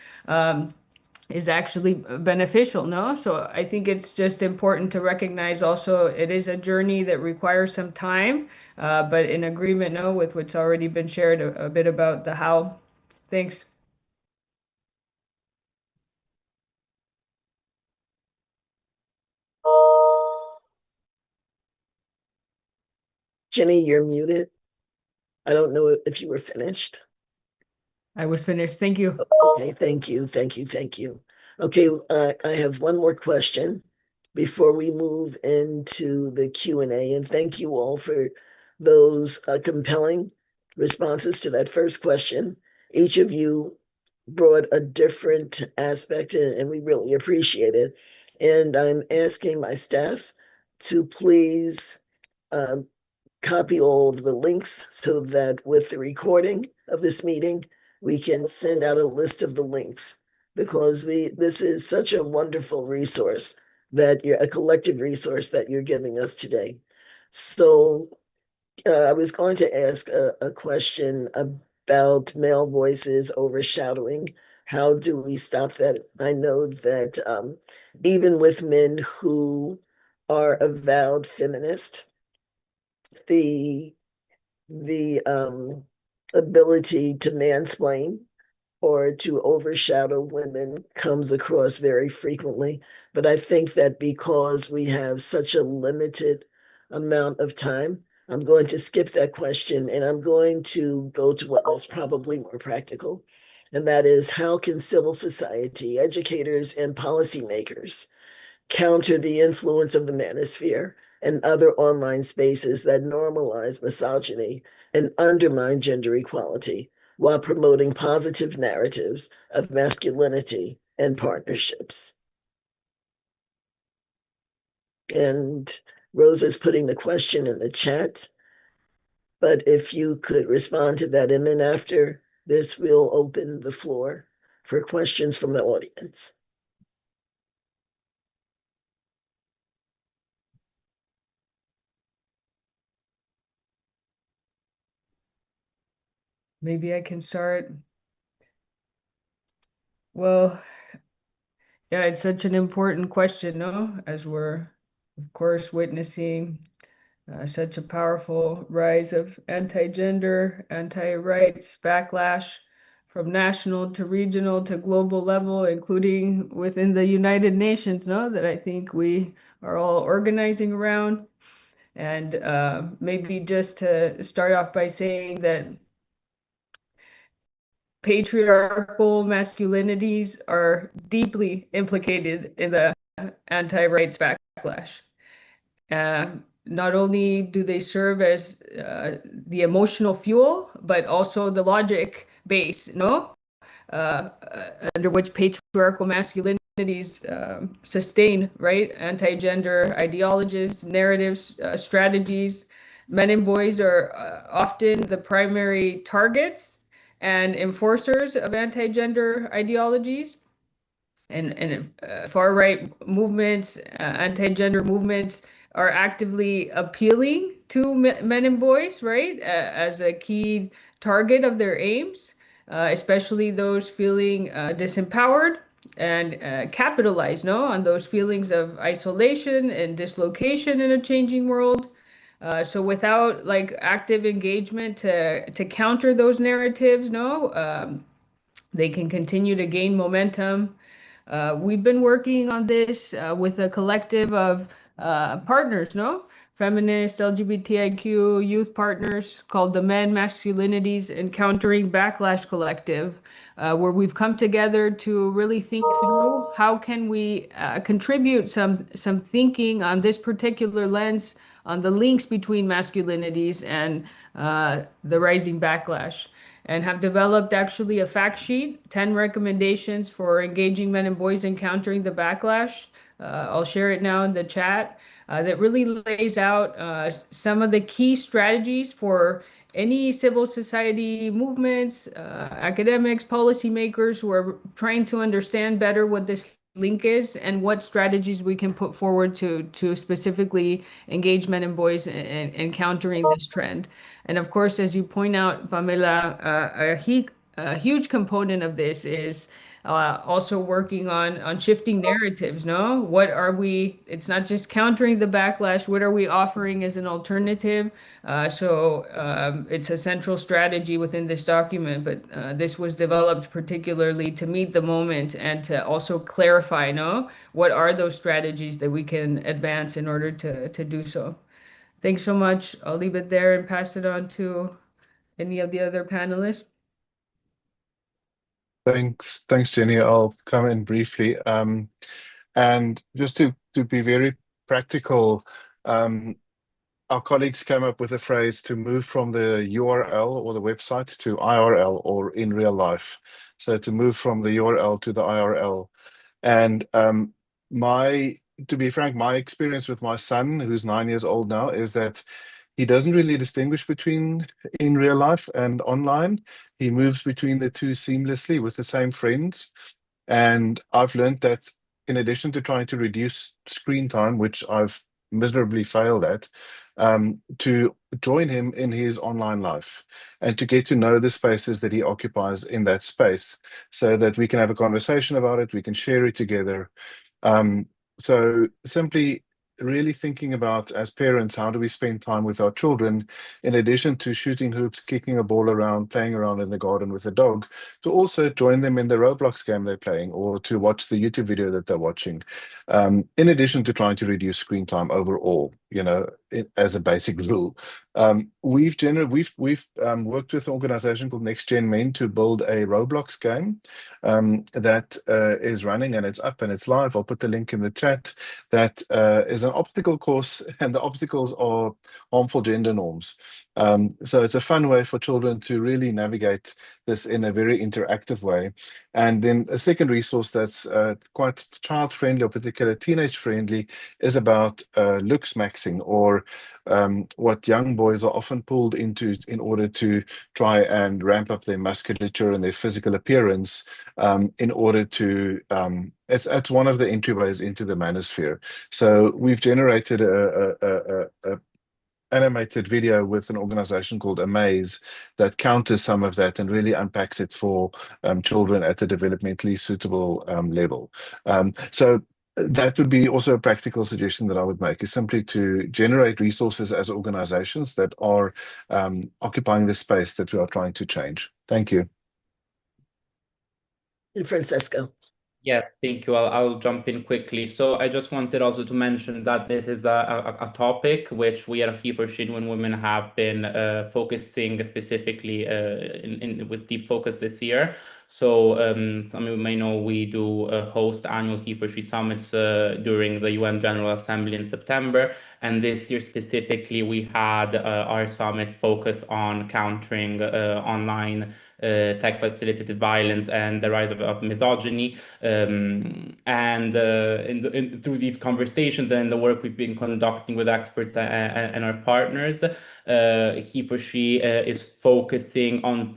is actually beneficial, no? So I think it's just important to recognize also it is a journey that requires some time, but in agreement, no, with what's already been shared a bit about the how. Thanks. Jenny, you're muted. I don't know if you were finished. I was finished. Thank you. Okay, thank you, thank you, thank you. Okay, I have one more question before we move into the Q&A, and thank you all for those compelling responses to that first question. Each of you brought a different aspect, and we really appreciate it. And I'm asking my staff to please copy all of the links so that with the recording of this meeting, we can send out a list of the links because this is such a wonderful resource that you're a collective resource that you're giving us today. So I was going to ask a question about male voices overshadowing. How do we stop that? I know that even with men who are avowed feminist, the ability to mansplain or to overshadow women comes across very frequently. But I think that because we have such a limited amount of time, I'm going to skip that question and I'm going to go to what was probably more practical. And that is, how can civil society, educators, and policymakers counter the influence of the manosphere and other online spaces that normalize misogyny and undermine gender equality while promoting positive narratives of masculinity and partnerships? And Rosa's putting the question in the chat, but if you could respond to that, and then after this, we'll open the floor for questions from the audience. Maybe I can start. Well, Yeah, it's such an important question, no? As we're, of course, witnessing such a powerful rise of anti-gender, anti-rights backlash from national to regional to global level, including within the United Nations, no? That I think we are all organizing around. And maybe just to start off by saying that patriarchal masculinities are deeply implicated in the anti-rights backlash. Not only do they serve as the emotional fuel, but also the logic base, no? Under which patriarchal masculinities sustain, right? Anti-gender ideologies, narratives, strategies. Men and boys are often the primary targets and enforcers of anti-gender ideologies. And far right movements, anti-gender movements are actively appealing to men and boys, right, as a key target of their aims, especially those feeling disempowered and capitalize, no, on those feelings of isolation and dislocation in a changing world. So without like active engagement to counter those narratives, no, they can continue to gain momentum. We've been working on this with a collective of partners, no? Feminist, LGBTIQ youth partners called the Men, Masculinities, and Countering Backlash Collective, where we've come together to really think through how can we contribute some thinking on this particular lens on the links between masculinities and the rising backlash, and have developed actually a fact sheet, 10 recommendations for engaging men and boys in countering the backlash. I'll share it now in the chat. That really lays out some of the key strategies for any civil society movements, academics, policymakers who are trying to understand better what this link is and what strategies we can put forward to specifically engage men and boys in countering this trend. And of course, as you point out, Pamela, a huge component of this is also working on shifting narratives, no? What are we, it's not just countering the backlash, what are we offering as an alternative? It's a central strategy within this document, but this was developed particularly to meet the moment and to also clarify, no? What are those strategies that we can advance in order to do so? Thanks so much. I'll leave it there and pass it on to any of the other panelists. Thanks, Jenny. I'll come in briefly. And just to be very practical, our colleagues came up with a phrase to move from the URL or the website to IRL or in real life. So to move from the URL to the IRL. And to be frank, my experience with my son, who's 9 years old now, is that he doesn't really distinguish between in real life and online. He moves between the two seamlessly with the same friends. And I've learned that in addition to trying to reduce screen time, which I've miserably failed at, to join him in his online life and to get to know the spaces that he occupies in that space so that we can have a conversation about it, we can share it together. So simply really thinking about, as parents, how do we spend time with our children in addition to shooting hoops, kicking a ball around, playing around in the garden with a dog, to also join them in the Roblox game they're playing or to watch the YouTube video that they're watching, in addition to trying to reduce screen time overall, as a basic rule. We've worked with an organization called Next Gen Men to build a Roblox game that is running, and it's up and it's live. I'll put the link in the chat. That is an obstacle course, and the obstacles are harmful gender norms. So it's a fun way for children to really navigate this in a very interactive way. And then a second resource that's quite child-friendly or particularly teenage-friendly is about looks maxing, or what young boys are often pulled into in order to try and ramp up their musculature and their physical appearance in order to it's one of the entryways into the manosphere. So we've generated a animated video with an organization called Amaze that counters some of that and really unpacks it for children at a developmentally suitable level. So that would be also a practical suggestion that I would make, is simply to generate resources as organizations that are occupying the space that we are trying to change. Thank you. And Francesco. Yes, thank you. I'll jump in quickly. So I just wanted also to mention that this is a topic which we at He4She When Women have been focusing specifically with deep focus this year. So some of you may know we do host annual He4She summits during the UN General Assembly in September. And this year specifically, we had our summit focus on countering online tech-facilitated violence and the rise of misogyny. Through these conversations and the work we've been conducting with experts and our partners, He4She is focusing on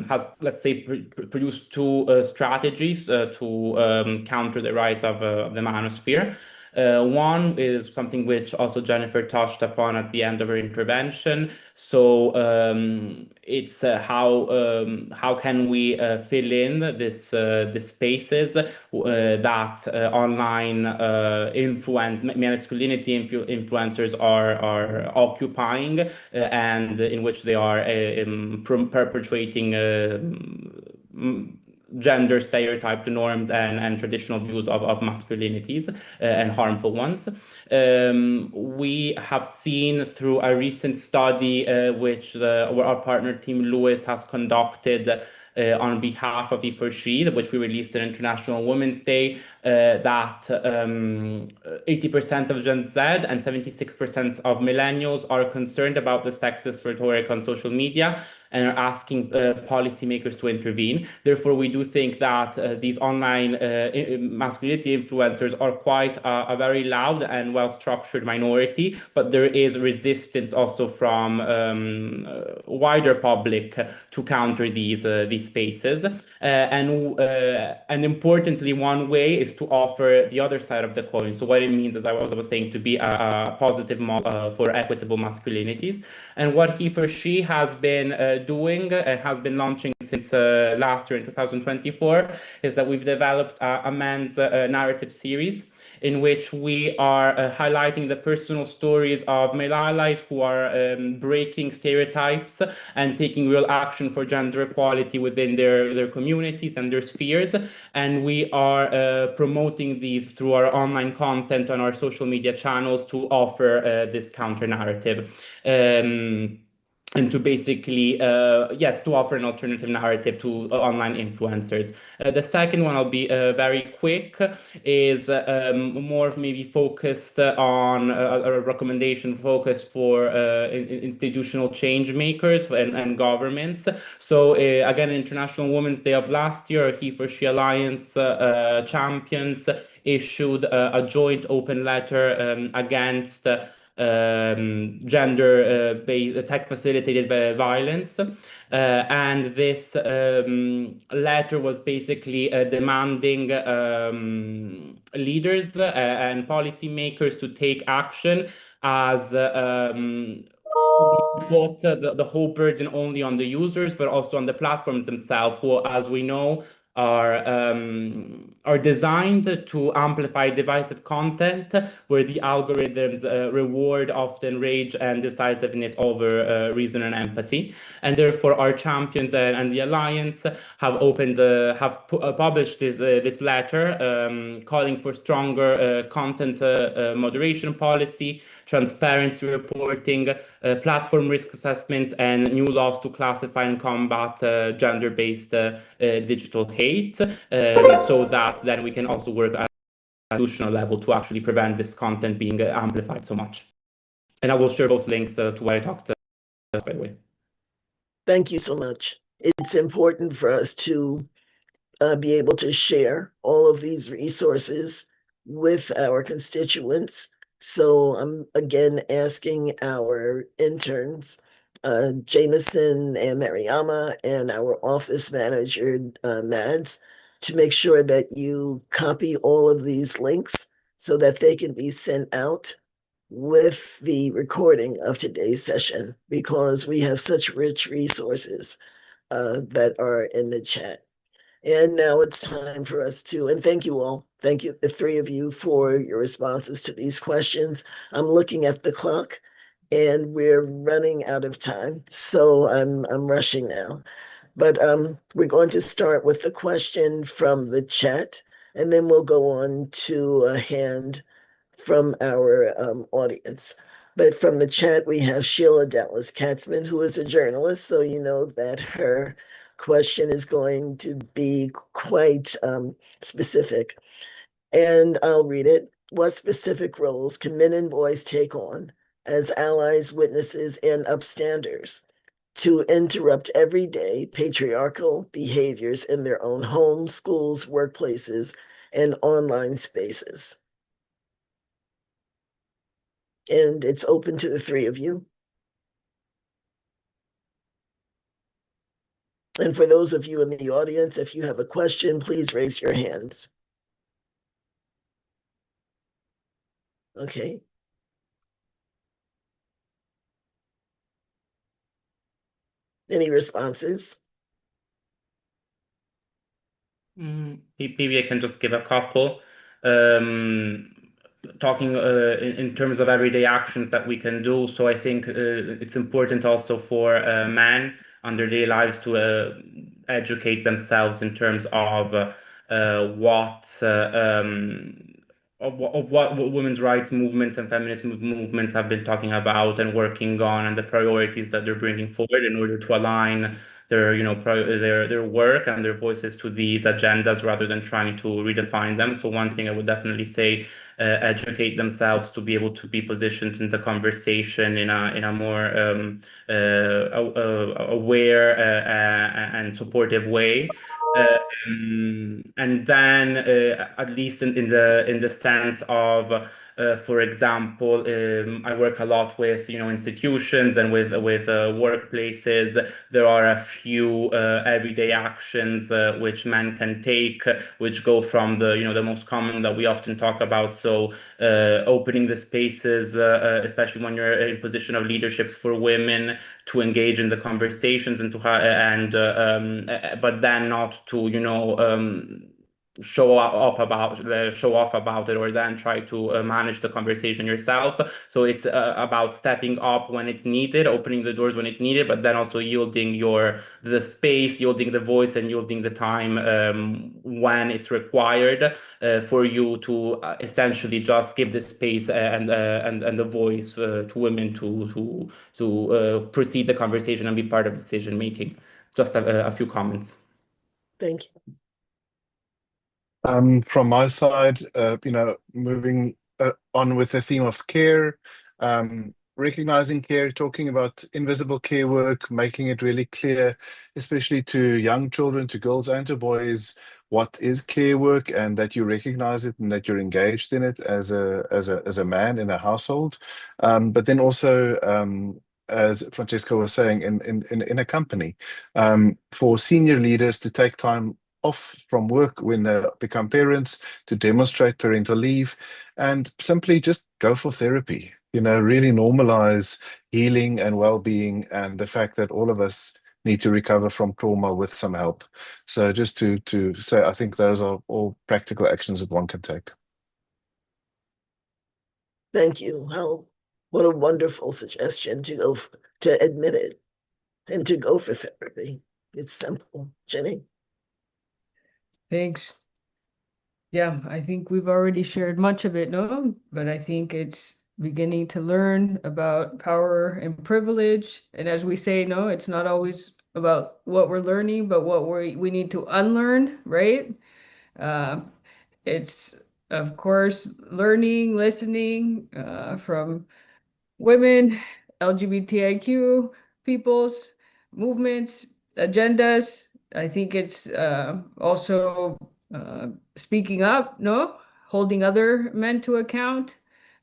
has, let's say, produced two strategies to counter the rise of the manosphere. One is something which also Jennifer touched upon at the end of her intervention. So it's how can we fill in this the spaces that online masculinity influencers are occupying and in which they are perpetuating gender stereotyped norms and traditional views of masculinities and harmful ones. We have seen through a recent study which our partner Team Lewis has conducted on behalf of He4She, which we released on International Women's Day, that 80% of Gen Z and 76% of millennials are concerned about the sexist rhetoric on social media and are asking policymakers to intervene. Therefore, we do think that these online masculinity influencers are quite a very loud and well-structured minority, but there is resistance also from wider public to counter these spaces. And importantly, one way is to offer the other side of the coin. So what it means, as I was saying, to be a positive model for equitable masculinities. And what He4She has been doing and has been launching since last year in 2024 is that we've developed a men's narrative series in which we are highlighting the personal stories of male allies who are breaking stereotypes and taking real action for gender equality within their communities and their spheres. And we are promoting these through our online content on our social media channels to offer this counter narrative. And to basically, to offer an alternative narrative to online influencers. The second one, I'll be very quick, is more maybe focused on a recommendation focused for institutional change makers and governments. So again, International Women's Day of last year, He4She Alliance champions issued a joint open letter against gender-based tech-facilitated violence. And this letter was basically demanding leaders and policymakers to take action as put the whole burden only on the users, but also on the platforms themselves, who, as we know, are designed to amplify divisive content where the algorithms reward often rage and decisiveness over reason and empathy. And therefore our champions and the alliance have published this letter calling for stronger content moderation policy, transparency reporting, platform risk assessments, and new laws to classify and combat gender-based digital hate, so that then we can also work at institutional level to actually prevent this content being amplified so much. And I will share both links to what I talked about, by the way. Thank you so much. It's important for us to be able to share all of these resources with our constituents. So I'm again asking our interns, Jameson and Mariama, and our office manager, Mads, to make sure that you copy all of these links so that they can be sent out with the recording of today's session because we have such rich resources that are in the chat. And now it's time for us to, and thank you all. Thank you, the three of you, for your responses to these questions. I'm looking at the clock and we're running out of time. So I'm rushing now. But we're going to start with the question from the chat, and then we'll go on to a hand from our audience. But from the chat, we have Sheila Dallas Katzman, who is a journalist, so you know that her question is going to be quite specific. And I'll read it. What specific roles can men and boys take on as allies, witnesses, and upstanders to interrupt everyday patriarchal behaviors in their own homes, schools, workplaces, and online spaces? And it's open to the three of you. And for those of you in the audience, if you have a question, please raise your hands. Okay. Any responses? Maybe I can just give a couple. Talking in terms of everyday actions that we can do. So I think it's important also for men on their daily lives to educate themselves in terms of what women's rights movements and feminist movements have been talking about and working on, and the priorities that they're bringing forward in order to align their their work and their voices to these agendas rather than trying to redefine them. So one thing I would definitely say, educate themselves to be able to be positioned in the conversation in a more aware and supportive way. And then, at least in the sense of, for example, I work a lot with institutions and with workplaces. There are a few everyday actions which men can take, which go from the most common that we often talk about. So opening the spaces, especially when you're in position of leaderships for women, to engage in the conversations and but then not to show off about it, or then try to manage the conversation yourself. So it's about stepping up when it's needed, opening the doors when it's needed, but then also yielding the space, yielding the voice, and yielding the time when it's required for you to essentially just give the space and the voice to women to proceed the conversation and be part of decision making. Just a few comments. Thank you. From my side, moving on with the theme of care, recognizing care, talking about invisible care work, making it really clear, especially to young children, to girls and to boys, what is care work, and that you recognize it and that you're engaged in it as a man in a household. But then also, as Francesca was saying, in a company, for senior leaders to take time off from work when they become parents, to demonstrate parental leave, and simply just go for therapy. Really normalize healing and well-being, and the fact that all of us need to recover from trauma with some help. So just to say, I think those are all practical actions that one can take. Thank you. What a wonderful suggestion to admit it and to go for therapy. It's simple. Jenny? Thanks. Yeah, I think we've already shared much of it, no? But I think it's beginning to learn about power and privilege. And as we say, no, it's not always about what we're learning, but what we need to unlearn, right? Uh, it's, of course, learning, listening from women, LGBTIQ peoples, movements, agendas. I think it's also speaking up, no, holding other men to account.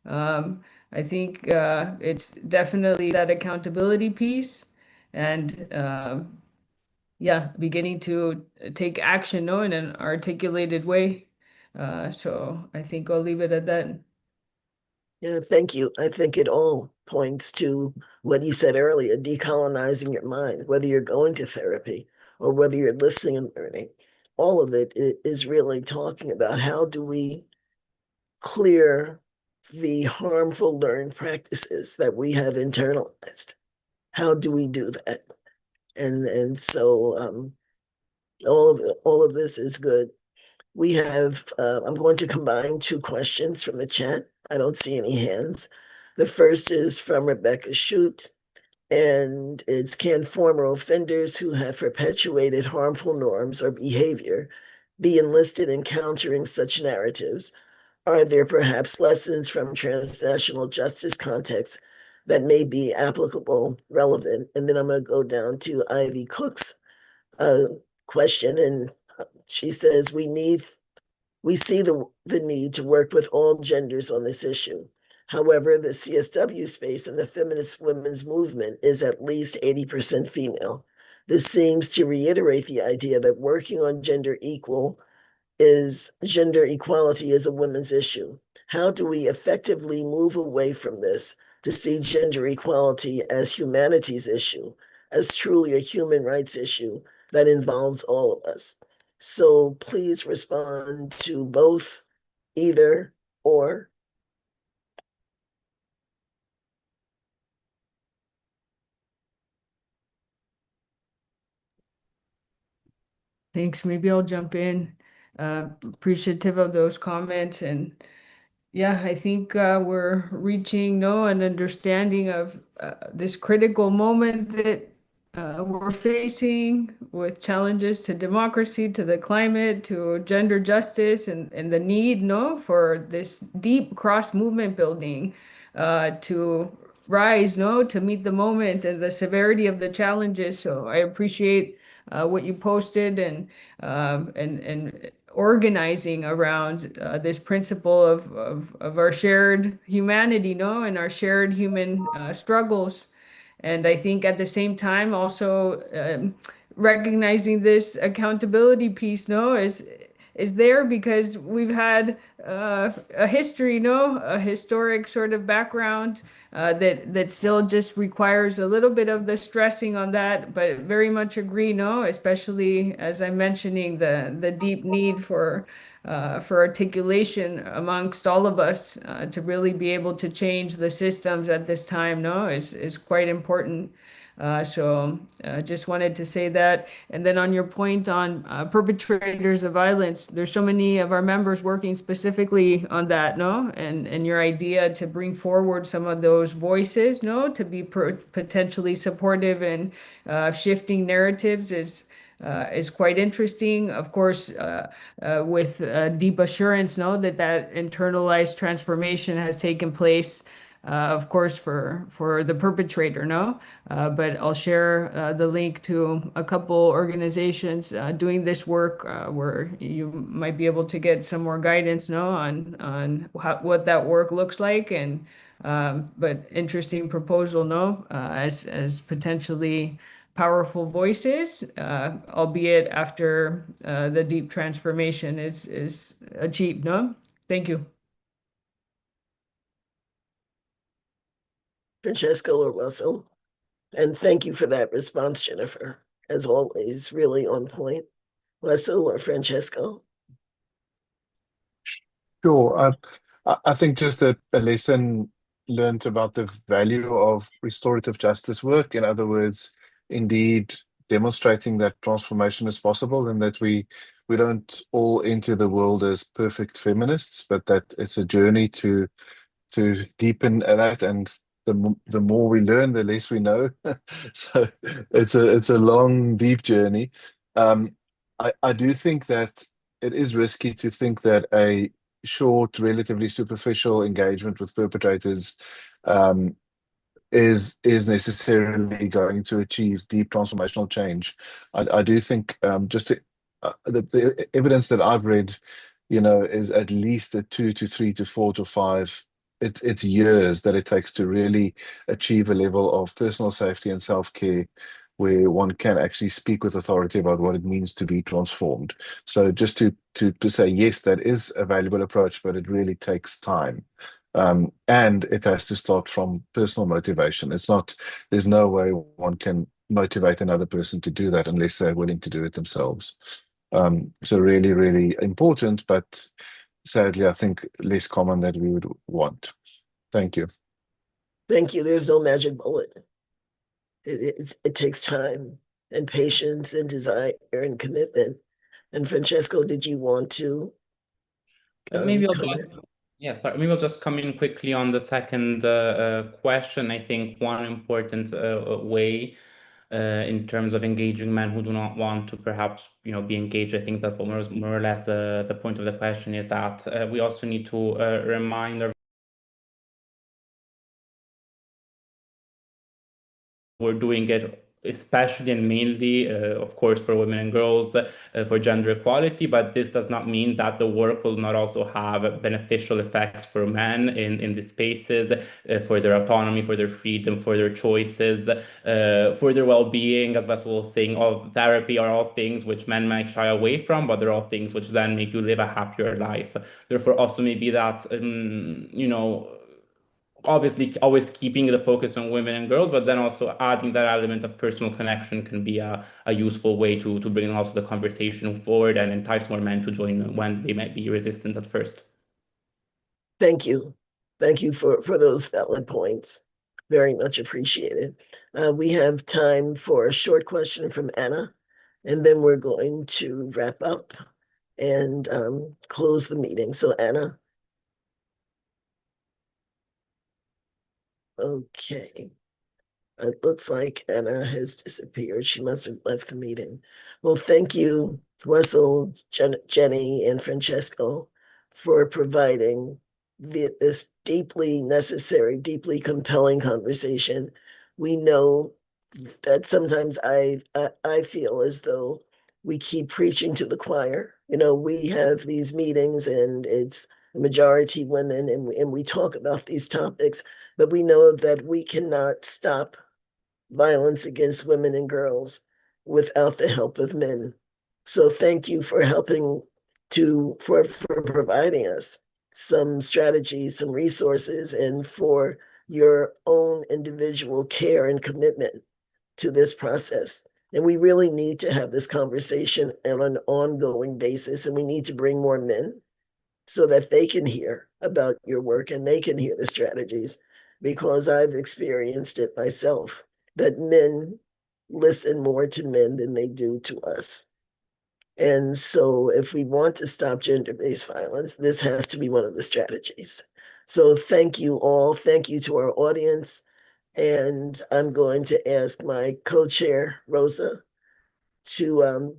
I think it's definitely that accountability piece, and yeah, beginning to take action, no, in an articulated way. So I think I'll leave it at that. Yeah, thank you. I think it all points to what you said earlier, decolonizing your mind, whether you're going to therapy or whether you're listening and learning. All of it is really talking about how do we clear the harmful learned practices that we have internalized. How do we do that? And so all of this is good. We have, I'm going to combine two questions from the chat. I don't see any hands. The first is from Rebecca Shute, and it's can former offenders who have perpetuated harmful norms or behavior be enlisted in countering such narratives? Are there perhaps lessons from transnational justice contexts that may be applicable, relevant? And then I'm going to go down to Ivy Cook's uh, question, and she says we see the need to work with all genders on this issue. However, the CSW space and the feminist women's movement is at least 80% female. This seems to reiterate the idea that working on gender equality is a women's issue. How do we effectively move away from this to see gender equality as humanity's issue, as truly a human rights issue that involves all of us? So please respond to both, either or. Thanks. Maybe I'll jump in. Appreciative of those comments. And yeah, I think we're reaching an understanding of this critical moment that we're facing with challenges to democracy, to the climate, to gender justice, and the need, for this deep cross movement building to rise, to meet the moment and the severity of the challenges. So I appreciate what you posted and organizing around this principle of our shared humanity, and our shared human struggles. And I think at the same time, also recognizing this accountability piece, is there because we've had a history, a historic sort of background that still just requires a little bit of the stressing on that, but very much agree, especially as I'm mentioning the deep need for articulation amongst all of us to really be able to change the systems at this time, is quite important. So just wanted to say that. And then on your point on perpetrators of violence, there's so many of our members working specifically on that, and your idea to bring forward some of those voices, to be potentially supportive and shifting narratives is quite interesting. Of course, with deep assurance, that internalized transformation has taken place. Of course, for the perpetrator, but I'll share the link to a couple organizations doing this work where you might be able to get some more guidance, on what that work looks like. And but interesting proposal, as potentially powerful voices, albeit after the deep transformation is achieved. No, thank you. Francesco or Russell. And thank you for that response, Jennifer. As always, really on point. Russell or Francesco? Sure. I think just a lesson learned about the value of restorative justice work. In other words, indeed demonstrating that transformation is possible and that we don't all enter the world as perfect feminists, but that it's a journey to deepen that. And the more we learn, the less we know. So it's a long, deep journey. Um, I do think that it is risky to think that a short, relatively superficial engagement with perpetrators um, is necessarily going to achieve deep transformational change. I do think the evidence that I've read, is at least a 2 to 3 to 4 to 5. It's years that it takes to really achieve a level of personal safety and self-care where one can actually speak with authority about what it means to be transformed. So just to say yes, that is a valuable approach, but it really takes time. And it has to start from personal motivation. There's no way one can motivate another person to do that unless they're willing to do it themselves. So really, really important, but sadly, I think less common than we would want. Thank you. Thank you. There's no magic bullet. It takes time and patience and desire and commitment. And Francesco, did you want to Maybe I'll comment? maybe I'll just come in quickly on the second question. I think one important way in terms of engaging men who do not want to perhaps be engaged. I think that's what more or less the point of the question is, that we also need to remind our we're doing it especially and mainly, of course, for women and girls, for gender equality, but this does not mean that the work will not also have beneficial effects for men in these spaces, for their autonomy, for their freedom, for their choices, for their well-being. As Vessel was saying, all therapy are all things which men might shy away from, but they're all things which then make you live a happier life. Therefore, also maybe that, obviously always keeping the focus on women and girls, but then also adding that element of personal connection can be a useful way to bring also the conversation forward and entice more men to join when they might be resistant at first. Thank you. Thank you for those valid points. Very much appreciated. We have time for a short question from Anna, and then we're going to wrap up and close the meeting. So Anna. Okay. It looks like Anna has disappeared. She must have left the meeting. Well, thank you, Wessel, Jenny, and Francesco for providing this deeply necessary, deeply compelling conversation. We know that sometimes I feel as though we keep preaching to the choir. We have these meetings and it's a majority women, and we talk about these topics, but we know that we cannot stop violence against women and girls without the help of men. So thank you for helping for providing us some strategies, some resources, and for your own individual care and commitment to this process. And we really need to have this conversation on an ongoing basis, and we need to bring more men so that they can hear about your work and they can hear the strategies, because I've experienced it myself, that men listen more to men than they do to us. And so if we want to stop gender-based violence, this has to be one of the strategies. So thank you all. Thank you to our audience. And I'm going to ask my co-chair, Rosa, to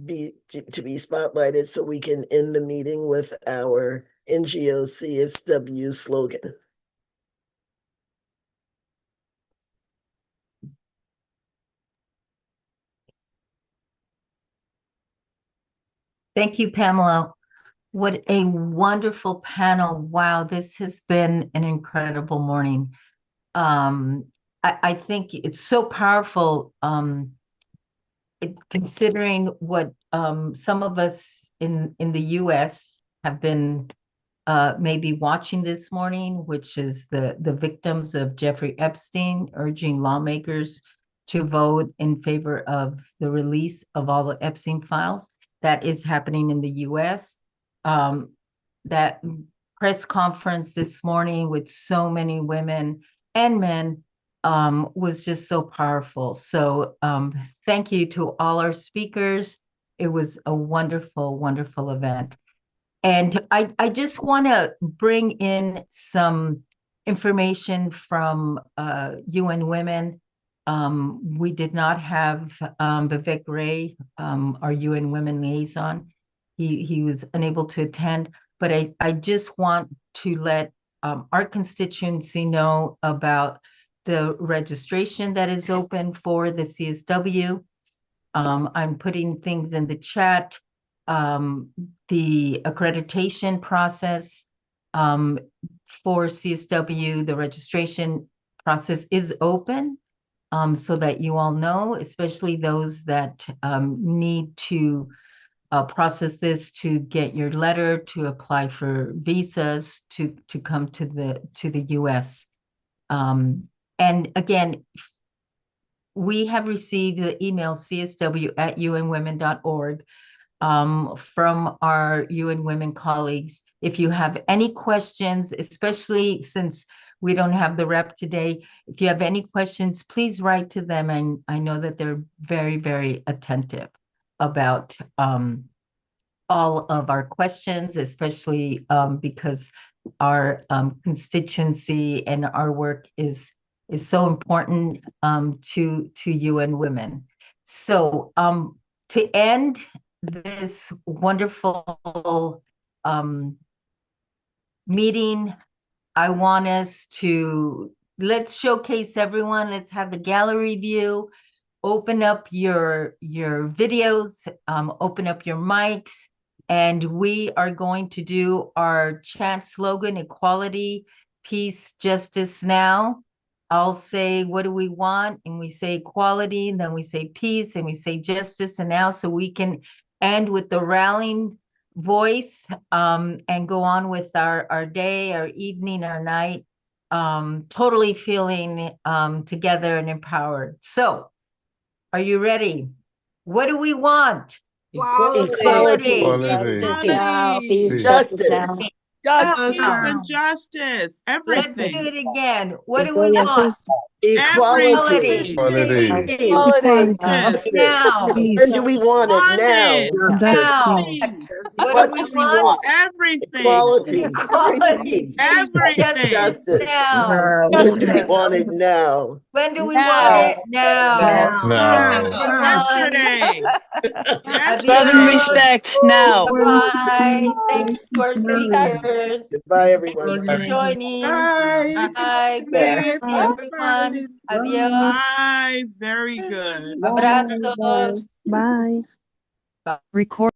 be spotlighted so we can end the meeting with our NGO CSW slogan. Thank you, Pamela. What a wonderful panel. Wow, this has been an incredible morning. I think it's so powerful, considering what some of us in the US have been maybe watching this morning, which is the victims of Jeffrey Epstein urging lawmakers to vote in favor of the release of all the Epstein files. That is happening in the US. That press conference this morning with so many women and men was just so powerful. So thank you to all our speakers. It was a wonderful, wonderful event. And I just want to bring in some information from UN Women. We did not have Vivek Ray, our UN Women liaison. He was unable to attend, but I just want to let our constituency know about the registration that is open for the CSW. I'm putting things in the chat. The accreditation process for CSW, the registration process is open, so that you all know, especially those that need to process this to get your letter to apply for visas to come to the US. And again, we have received the email csw@unwomen.org from our UN Women colleagues. If you have any questions, especially since we don't have the rep today, if you have any questions, please write to them. And I know that they're very, very attentive about all of our questions, especially because our constituency and our work is so important to UN Women. So to end this wonderful meeting, I want us to let's showcase everyone. Let's have the gallery view. Open up your videos, open up your mics, and we are going to do our chant slogan: equality, peace, justice now. I'll say, what do we want? And we say equality, and then we say peace, and we say justice. And now, so we can end with the rallying voice and go on with our day, our evening, our night, totally feeling together and empowered. So, are you ready? What do we want? Equality. Justice now, peace, Peace. justice now. Justice. Justice Now. and justice. Let's do Everything. it again. What do we Resilience. want? Equality. Everything. Equality. Equality. Justice. Now. When do we want it? Now. Oneness. Now. Peace. What What do we want? Everything. Equality. Equality. Everything. Justice. Now. When do we want it? Now. When do we want it? Now. Now. Everyone. Yesterday. Love and Yesterday. respect now. Bye. Thank you to our speakers. Goodbye, everyone. For joining. Bye. Bye. Good Bye. to see everyone. Adios. Bye. Very good. Abrazos. Bye. Record.